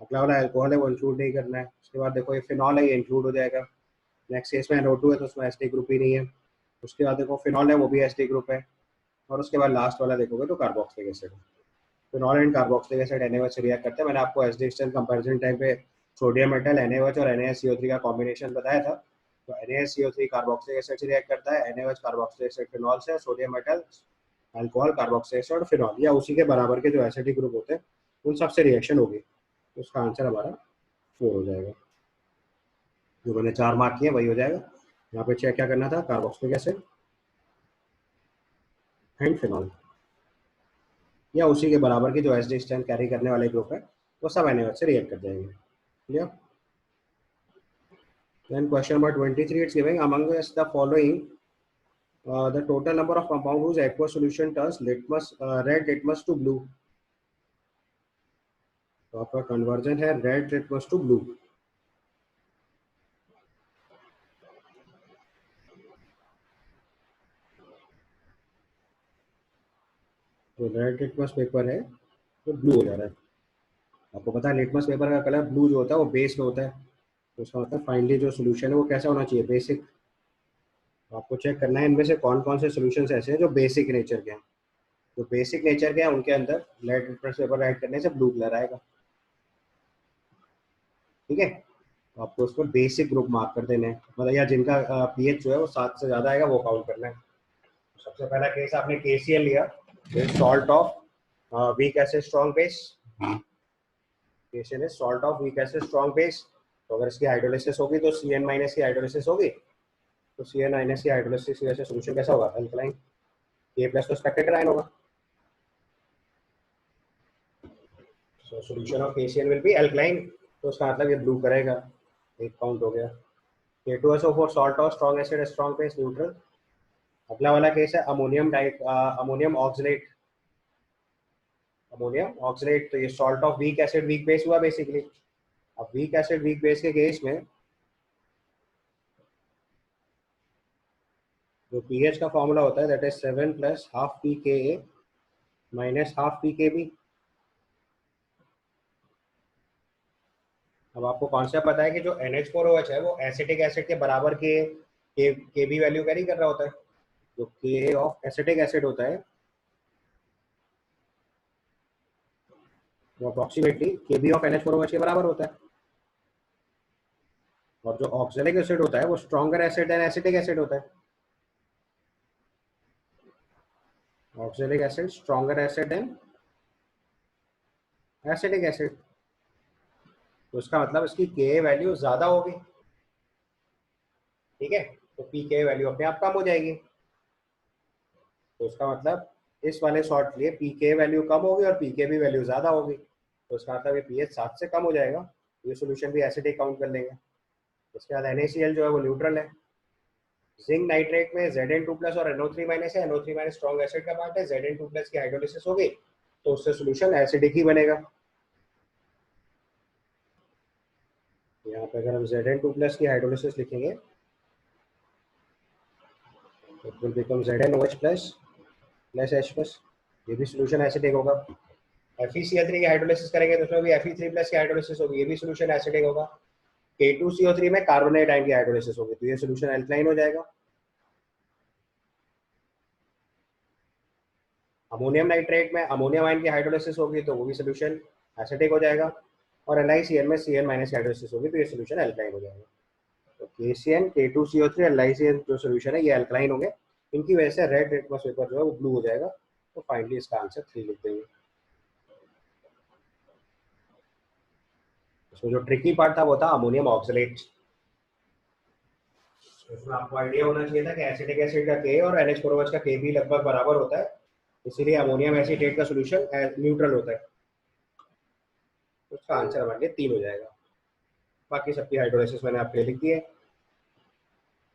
अगला वाला अल्कोहल है वो इंक्लूड नहीं करना है। उसके बाद देखो ये फिनॉल है ये इंक्लूड हो जाएगा। नेक्स्ट केस में NO2 है तो उसमें एसिडिक ग्रुप ही नहीं है। उसके बाद देखो फिनॉल है वो भी एसिडिक ग्रुप है। और उसके बाद लास्ट वाला देखोगे तो कार्बोक्सिलिक एसिड है। Phenol and carboxylic acid NaOH से रिएक्ट करते हैं। मैंने आपको एसिडिक स्ट्रेंथ कंपैरिजन टाइम पे सोडियम मेटल NaOH और NaSCO3 का कॉम्बिनेशन बताया था। तो NaSCO3 कार्बोक्सिलिक एसिड से रिएक्ट करता है, NaOH कार्बोक्सिलिक एसिड फिनॉल से, sodium metal alcohol carboxylic acid और फिनॉल या उसी के बराबर के जो एसिडिक ग्रुप होते हैं उन सबसे रिएक्शन होगी। तो उसका आंसर हमारा 4 हो जाएगा। जो मैंने 4 मार्क किए वही हो जाएगा। यहाँ पे चेक क्या करना था, कार्बोक्सिलिक एसिड एंड फिनॉल या उसी के बराबर की जो एसिडिक स्ट्रेंथ कैरी करने वाले ग्रुप है वो सब NaOH से रिएक्ट कर जाएंगे। Clear? Then question number 23, it's giving among us the following the total number of compound whose aqueous solution turns litmus red litmus to blue। तो आपका कन्वर्जन है रेड लिटमस टू ब्लू। तो red litmus paper है तो blue हो जा रहा है। आपको पता है लिटमस पेपर का कलर ब्लू जो होता है वो बेस में होता है, तो उसका मतलब फाइनली जो सोल्यूशन है वो कैसा होना चाहिए, बेसिक। आपको चेक करना है इनमें से कौन कौन से सोल्यूशन ऐसे हैं जो बेसिक नेचर के हैं। जो बेसिक नेचर के हैं उनके अंदर रेड लिटमस पेपर ऐड करने से ब्लू कलर आएगा। ठीक है, तो आपको उसको बेसिक ग्रुप मार्क कर देने हैं, मतलब या जिनका पीएच जो है वो 7 से ज़्यादा आएगा वो काउंट करना है। सबसे पहला केस आपने KCl लिया, salt of weak acid strong base. KCl is salt of weak acid strong base. तो अगर इसकी हाइड्रोलिसिस होगी तो Cn माइनस की हाइड्रोलिसिस होगी, तो Cn माइनस की हाइड्रोलिसिस की वजह से सोल्यूशन कैसा होगा, अल्कलाइन। K प्लस तो एक्सपेक्टेड आयन होगा, so solution of KCl will be alkaline, तो उसका मतलब ये ब्लू करेगा। एक काउंट हो गया। K2SO4 salt of strong acid strong base neutral. अगला वाला केस है अमोनियम ऑक्सलेट। अमोनियम ऑक्सलेट, तो ये salt of weak acid weak base हुआ बेसिकली। अब वीक एसिड वीक बेस के केस में जो पीएच का फॉर्मूला होता है that is 7 plus half pKa minus half pKb। अब आपको कॉन्सेप्ट पता है कि जो NH4OH है वो एसिटिक एसिड के बराबर के Kb वैल्यू कैरी कर रहा होता है। जो Ka ऑफ एसिटिक एसिड होता है वो अप्रोक्सीमेटली Kb ऑफ NH4OH के बराबर होता है। और जो ऑक्सैलिक एसिड होता है वो stronger acid than acetic acid होता है। Oxalic acid stronger acid than acetic acid, तो इसका मतलब इसकी Ka वैल्यू ज्यादा होगी। ठीक है, तो pK वैल्यू अपने आप कम हो जाएगी, तो इसका मतलब इस वाले शॉर्ट के लिए pK वैल्यू कम होगी और pKb वैल्यू ज्यादा होगी, तो इसका मतलब ये pH 7 से कम हो जाएगा, ये सोल्यूशन भी एसिडिक काउंट कर लेंगे। उसके बाद NaCl जो है वो न्यूट्रल है। जिंक नाइट्रेट में Zn2 प्लस और NO3 माइनस है, NO3 माइनस स्ट्रॉन्ग एसिड का पार्ट है, Zn2 प्लस की हाइड्रोलिसिस होगी तो उससे सोल्यूशन एसिडिक ही बनेगा। यहाँ पे अगर हम Zn2 प्लस की हाइड्रोलिसिस लिखेंगे तो it will become ZnOH plus plus H plus, ये भी सोल्यूशन एसिडिक होगा। FeCl3 की हाइड्रोलिसिस करेंगे तो उसमें भी Fe3 प्लस की हाइड्रोलिसिस होगी, ये भी सोल्यूशन एसिडिक होगा। K2CO3 में कार्बोनेट आयन की हाइड्रोलिसिस होगी तो ये सोल्यूशन अल्कलाइन हो जाएगा। अमोनियम नाइट्रेट में अमोनियम आयन की हाइड्रोलिसिस होगी तो वो भी सोल्यूशन एसिडिक हो जाएगा। और LiCl में Cl माइनस की हाइड्रोलिसिस होगी तो ये सोल्यूशन अल्कलाइन हो जाएगा। तो KCl K2CO3 LiCl जो सोल्यूशन है ये अल्कलाइन होंगे, इनकी वजह से रेड लिटमस पेपर जो है वो ब्लू हो जाएगा। तो फाइनली इसका आंसर 3 लिख देंगे। इसमें जो ट्रिकी पार्ट था वो था अमोनियम ऑक्सलेट। इसमें आपको आइडिया होना चाहिए था कि एसिटिक एसिड का K और NH4OH का Kb लगभग बराबर होता है, इसीलिए अमोनियम एसीटेट का सोल्यूशन न्यूट्रल होता है। उसका आंसर हमारे लिए 3 हो जाएगा। बाकी सबकी हाइड्रोलिसिस मैंने आपके लिए लिख दी है।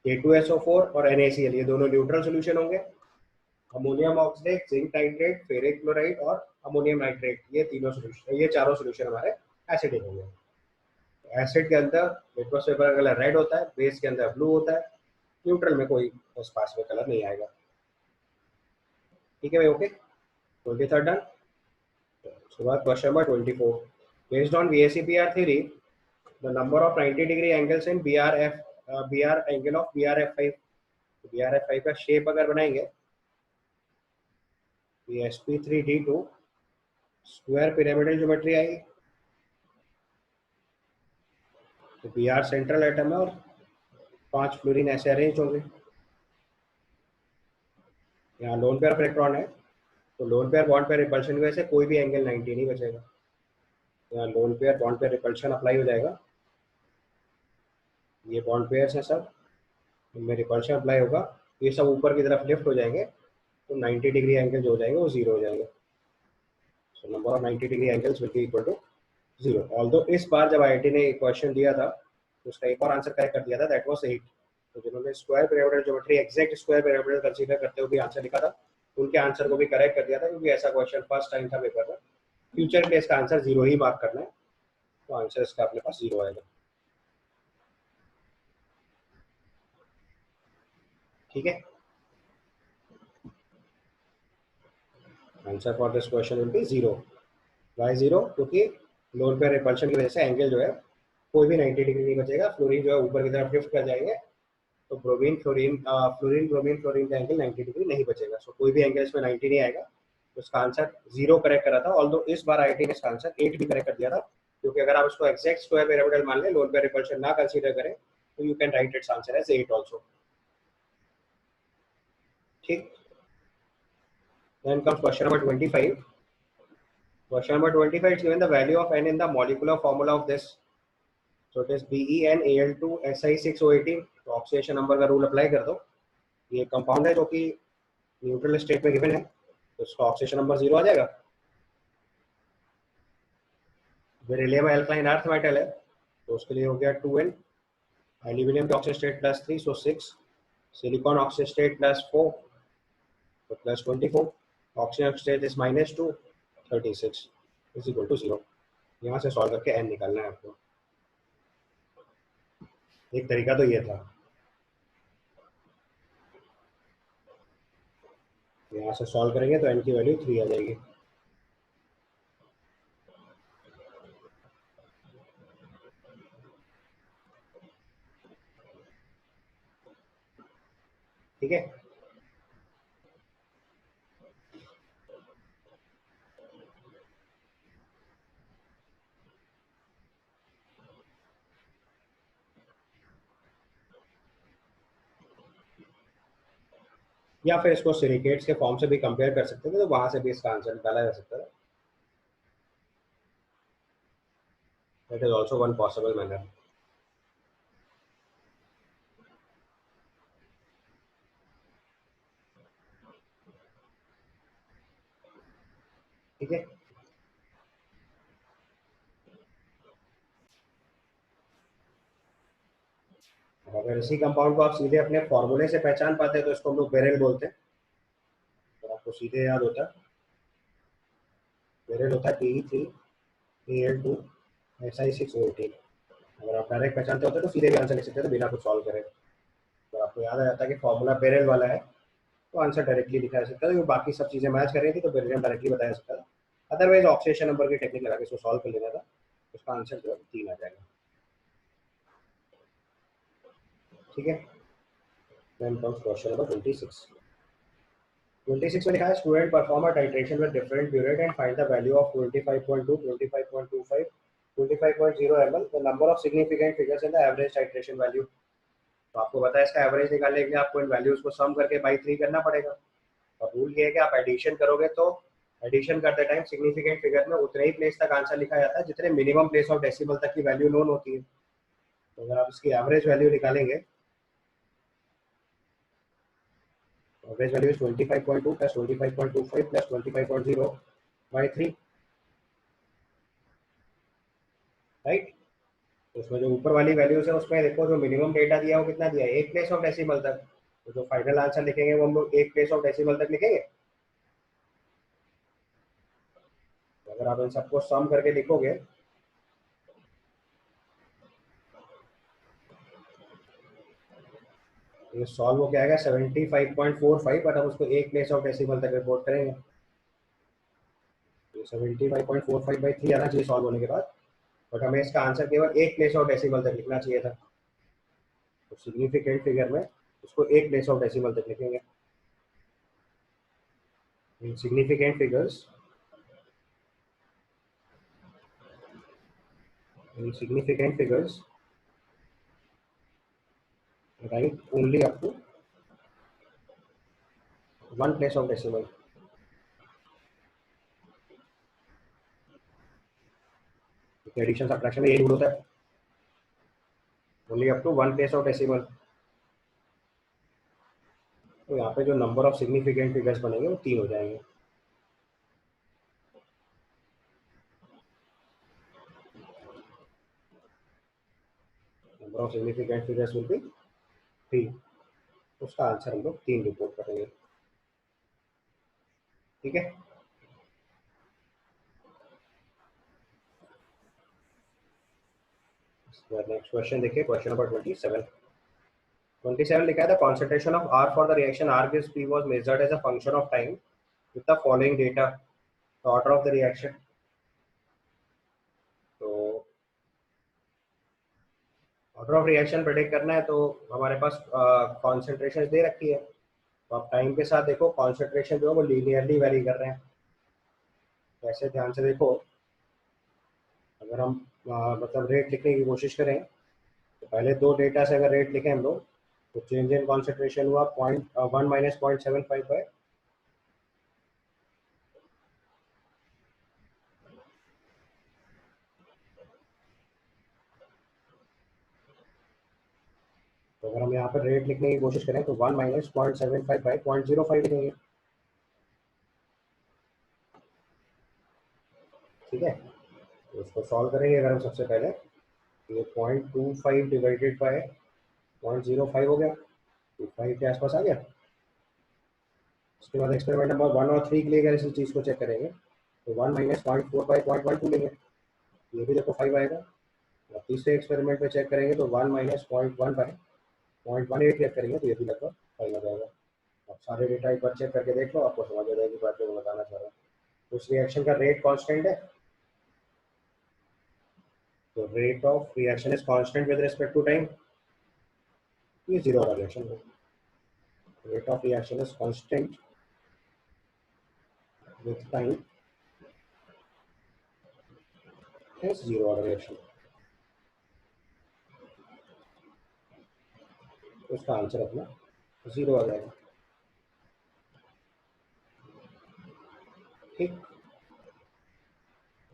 K2SO4 और NaCl ये दोनों न्यूट्रल सोल्यूशन होंगे। Ammonium oxalate, zinc nitrate, ferric chloride और अमोनियम नाइट्रेट ये तीनों सोल्यूशन, ये चारों सोल्यूशन हमारे एसिडिक होंगे। एसिड के अंदर लिटमस पेपर का कलर रेड होता है, बेस के अंदर ब्लू होता है, न्यूट्रल में कोई उस पास में कलर नहीं आएगा। ठीक है भाई, ओके। 23rd done. उसके बाद question number 24, based on VACPR theory the number of 90-degree angles in BR angle of BRF5। BRF5 का शेप अगर बनाएंगे sp3d2 स्क्वायर पिरामिडल ज्योमेट्री आएगी। तो Br सेंट्रल एटम है और 5 फ्लोरीन ऐसे अरेंज होंगे। यहाँ लोन पेयर ऑफ इलेक्ट्रॉन है, तो lone pair bond pair repulsion की वजह से कोई भी एंगल 90 नहीं बचेगा। यहाँ lone pair bond pair repulsion apply हो जाएगा, ये बॉन्ड पेयर्स हैं सब, इनमें रिपल्शन अप्लाई होगा, ये सब ऊपर की तरफ लिफ्ट हो जाएंगे, तो 90 डिग्री एंगल जो हो जाएंगे वो 0 हो जाएंगे। So number of 90 degree angles will be equal to 0। Although इस बार जब IIT ने क्वेश्चन दिया था तो उसका एक और आंसर करेक्ट कर दिया था, दैट वाज 8। तो जिन्होंने square pyramidal geometry exact square pyramidal consider करते हुए भी आंसर लिखा था, उनके आंसर को भी करेक्ट कर दिया था, क्योंकि ऐसा क्वेश्चन फर्स्ट टाइम था पेपर में। फ्यूचर के लिए इसका आंसर 0 ही मार्क करना है, तो आंसर इसका अपने पास 0 आएगा। ठीक है, answer for this question will be 0। Why 0? क्योंकि लोड पे रिपल्शन की वजह से एंगल जो है कोई भी 90 डिग्री नहीं बचेगा, फ्लोरीन जो है ऊपर की तरफ शिफ्ट कर जाएंगे, तो bromine fluorine fluorine bromine fluorine का एंगल 90 डिग्री नहीं बचेगा। सो कोई भी एंगल इसमें 90 नहीं आएगा, तो इसका आंसर 0 करेक्ट करा था। ऑल्दो इस बार आईआईटी ने इसका आंसर 8 भी करेक्ट कर दिया था, क्योंकि अगर आप इसको एग्जैक्ट स्क्वायर पिरामिडल मान लें, लोड पे रिपल्शन ना कंसीडर करें, तो you can write its answer as 8 also. ठीक, then comes question number 25. Question number 25 is given the value of N in the molecular formula of this. So it is BeNal2Si6O18। तो oxidation number का rule apply कर दो। ये compound है जो कि neutral state में गिवन है, तो इसका ऑक्सीडेशन नंबर 0 आ जाएगा। बेरिलियम एल्कालाइन अर्थ मेटल है, तो उसके लिए हो गया 2N। एल्यूमिनियम के oxidation state +3, so 6। Silicon oxidation state +4, तो +24। Oxygen state is -2, 36 is equal to 0। यहाँ से सॉल्व करके n निकालना है आपको। एक तरीका तो ये था, यहाँ से सॉल्व करेंगे तो n की वैल्यू 3 आ जाएगी। ठीक है, या फिर इसको सिलिकेट्स के फॉर्म से भी कंपेयर कर सकते थे, तो वहां से भी इसका आंसर निकाला जा सकता है। That is also one possible manner. ठीक है, अगर इसी कंपाउंड को आप सीधे अपने फॉर्मूले से पहचान पाते हैं, तो इसको हम लोग बेरेल बोलते हैं। तो आपको सीधे याद होता है, बेरेल होता है Pe3Al2Si6O18। अगर आप डायरेक्ट पहचानते होते तो सीधे भी आंसर लिख सकते थे बिना कुछ सॉल्व करे। तो आपको याद आ जाता है कि फॉर्मूला बेरेल वाला है, तो आंसर डायरेक्टली लिखा जा सकता है। तो बाकी सब चीज़ें मैच कर रही थी, तो बेरिलियम डायरेक्टली बताया सकता था। अदरवाइज ऑक्सीडेशन नंबर की टेक्निक लगा के इसको सॉल्व कर लेना था, उसका आंसर जो है 3 आ जाएगा। ठीक है, then comes question number 26। 26 में लिखा है student perform a titration with different burette and find the value of 25.2, 25.25, 25.0 ml, the number of significant figures in the average titration value. तो आपको पता है इसका एवरेज निकालने के लिए आपको इन वैल्यूज को सम करके बाई 3 करना पड़ेगा। और रूल ये है कि आप एडिशन करोगे, तो एडिशन करते टाइम सिग्निफिकेंट फिगर में उतने ही प्लेस तक आंसर लिखा जाता है जितने मिनिमम प्लेस ऑफ डेसिमल तक की वैल्यू नोन होती है। तो अगर आप इसकी एवरेज वैल्यू निकालेंगे, average value 25.2 plus 25.25 plus 25.0 by 3, right. तो उसमें जो ऊपर वाली वैल्यूज है उसमें देखो जो मिनिमम डेटा दिया है वो कितना दिया है, एक प्लेस ऑफ डेसिमल तक। तो जो फाइनल आंसर लिखेंगे वो हम लोग एक प्लेस ऑफ डेसिमल तक लिखेंगे। तो अगर आप इन सबको सम करके लिखोगे, ये सॉल्व हो के आएगा 75.45, बट हम उसको एक प्लेस ऑफ डेसिमल तक रिपोर्ट करेंगे। तो 75.45 बाई 3 आना चाहिए सॉल्व होने के बाद, बट हमें इसका आंसर केवल एक प्लेस ऑफ डेसिमल तक लिखना चाहिए था। तो सिग्निफिकेंट फिगर में उसको एक प्लेस ऑफ डेसिमल तक लिखेंगे। इन significant figures, in significant figures write only up to one place of decimal। Addition subtraction में यही रूल होता है, only up to one place of decimal. तो यहाँ पे जो नंबर ऑफ सिग्निफिकेंट फिगर्स बनेंगे वो 3 हो जाएंगे। Number of significant figures will be 3। उसका आंसर हम लोग 3 रिपोर्ट करेंगे। ठीक है, नेक्स्ट क्वेश्चन देखिए, क्वेश्चन नंबर 27 लिखा है, the concentration of R for the reaction R gives P was measured as a function of time with the following data, the order of the reaction. तो order of reaction predict करना है, तो हमारे पास concentration दे रखी है, तो आप time के साथ देखो कॉन्सेंट्रेशन जो है वो लीनियरली वेरी कर रहे हैं। वैसे ध्यान से देखो, अगर हम मतलब रेट लिखने की कोशिश करें, तो पहले दो डेटा से अगर रेट लिखें हम लोग, तो चेंज इन कॉन्सेंट्रेशन हुआ 0.1 माइनस 0.75 बाय, तो अगर हम यहाँ पर रेट लिखने की कोशिश करें तो 1 माइनस 0.75 बाई 0.05 लिखेंगे। ठीक है, तो उसको सॉल्व करेंगे अगर हम सबसे पहले, ये 0.25 डिवाइडेड बाय 0.05 हो गया, 25 के आसपास आ गया। उसके बाद एक्सपेरिमेंट नंबर 1 और 3 के लिए अगर इसी चीज़ को चेक करेंगे, तो 1 माइनस 0.4 बाई 0.12 लेंगे, ये भी देखो 5 आएगा। और तीसरे एक्सपेरिमेंट में चेक करेंगे तो 1 माइनस 0.1 बाई 0.18 चेक करेंगे, तो ये भी लगभग 5 आ जाएगा। आप सारे डेटा एक बार चेक करके देख लो, आपको समझ आ जाएगी बात जो मैं बताना चाह रहा हूँ। उस रिएक्शन का रेट कांस्टेंट है, तो rate of reaction is constant with respect to time, ये जीरो वाला रिएक्शन है। Rate of reaction is constant with time is zero वाला रिएक्शन, तो उसका आंसर अपना जीरो आ जाएगा। ठीक,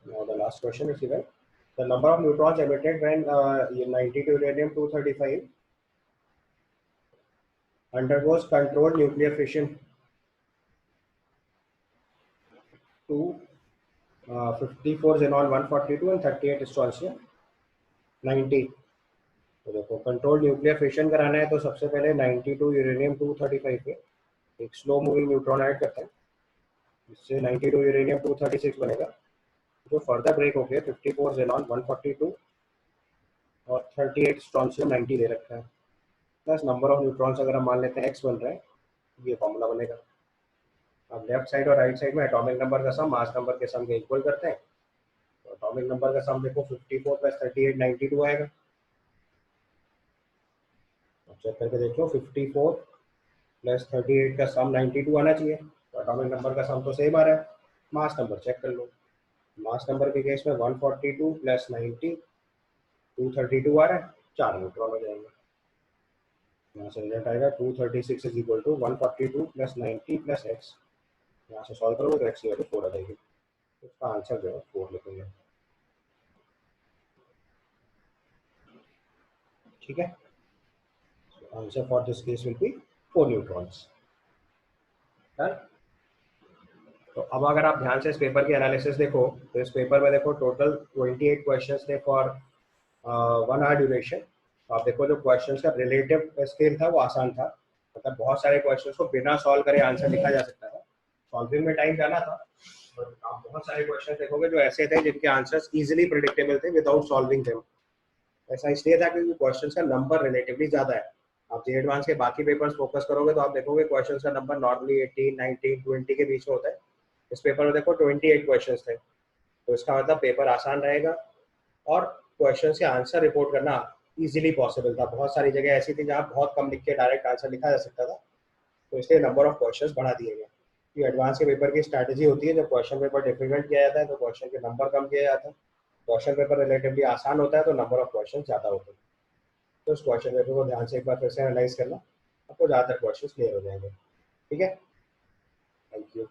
now the last question is given, the number of neutrons emitted when 92 uranium 235 undergoes controlled nuclear fission to 54 xenon 142 and 38 strontium 90। तो देखो control nuclear fission कराना है, तो सबसे पहले 92 यूरेनियम 235 पे एक स्लो मूविंग न्यूट्रॉन ऐड करते हैं, इससे 92 यूरेनियम 236 बनेगा, जो फर्दर ब्रेक होकर 54 xenon 142 और 38 स्ट्रॉन्शियम 90 दे रखा है, प्लस नंबर ऑफ न्यूट्रॉन्स अगर हम मान लेते हैं x बन रहा है, ये फॉर्मूला बनेगा। अब लेफ्ट साइड और राइट साइड में एटॉमिक नंबर का सम मास नंबर के सम के इक्वल करते हैं, तो एटॉमिक नंबर का सम देखो 54 प्लस 38 92 आएगा। चेक करके देख लो, 54 प्लस 38 का सम 92 आना चाहिए, तो एटॉमिक नंबर का सम तो सेम आ रहा है। मास नंबर चेक कर लो, मास नंबर के केस में 142 प्लस 90 232 आ रहा है, 4 न्यूट्रॉन हो जाएंगे। यहाँ से रिजल्ट आएगा 236 is equal to 142 plus 90 plus x, यहाँ से सॉल्व करोगे तो एक्स की वैल्यू 4 आ जाएगी, तो इसका आंसर जो है 4 लिखेंगे। ठीक है, answer for this case will be 4 neutrons. तो अब अगर आप ध्यान से इस पेपर की एनालिसिस देखो, तो इस पेपर में देखो टोटल 28 क्वेश्चंस थे फॉर 1 आवर ड्यूरेशन। तो आप देखो जो क्वेश्चंस का रिलेटिव स्केल था वो आसान था, मतलब बहुत सारे क्वेश्चंस को बिना सॉल्व करे आंसर लिखा जा सकता था, सॉल्विंग में टाइम जाना था। और आप बहुत सारे क्वेश्चन देखोगे जो ऐसे थे जिनके आंसर्स इजीली प्रेडिक्टेबल थे विदाउट सॉल्विंग देम। ऐसा इसलिए था क्योंकि क्वेश्चंस का नंबर रिलेटिवली ज्यादा है। आप जे एडवांस के बाकी पेपर्स फोकस करोगे तो आप देखोगे क्वेश्चंस का नंबर नॉर्मली 18, 19, 20 के बीच में होता है। इस पेपर में देखो 28 क्वेश्चंस थे, तो इसका मतलब पेपर आसान रहेगा और क्वेश्चंस के आंसर रिपोर्ट करना इजीली पॉसिबल था। बहुत सारी जगह ऐसी थी जहाँ बहुत कम लिख के डायरेक्ट आंसर लिखा जा सकता था, तो इसलिए नंबर ऑफ क्वेश्चंस बढ़ा दिए गए। ये एडवांस के पेपर की स्ट्रैटेजी होती है, जब क्वेश्चन पेपर डिफिकल्ट किया जाता है तो क्वेश्चन के नंबर कम किया जाता है, क्वेश्चन पेपर रिलेटिवली आसान होता है तो नंबर ऑफ क्वेश्चन ज़्यादा होते हैं। तो उस क्वेश्चन पेपर को ध्यान से एक बार फिर से एनालाइज करना, आपको ज़्यादातर क्वेश्चन क्लियर हो जाएंगे। ठीक है, थैंक यू।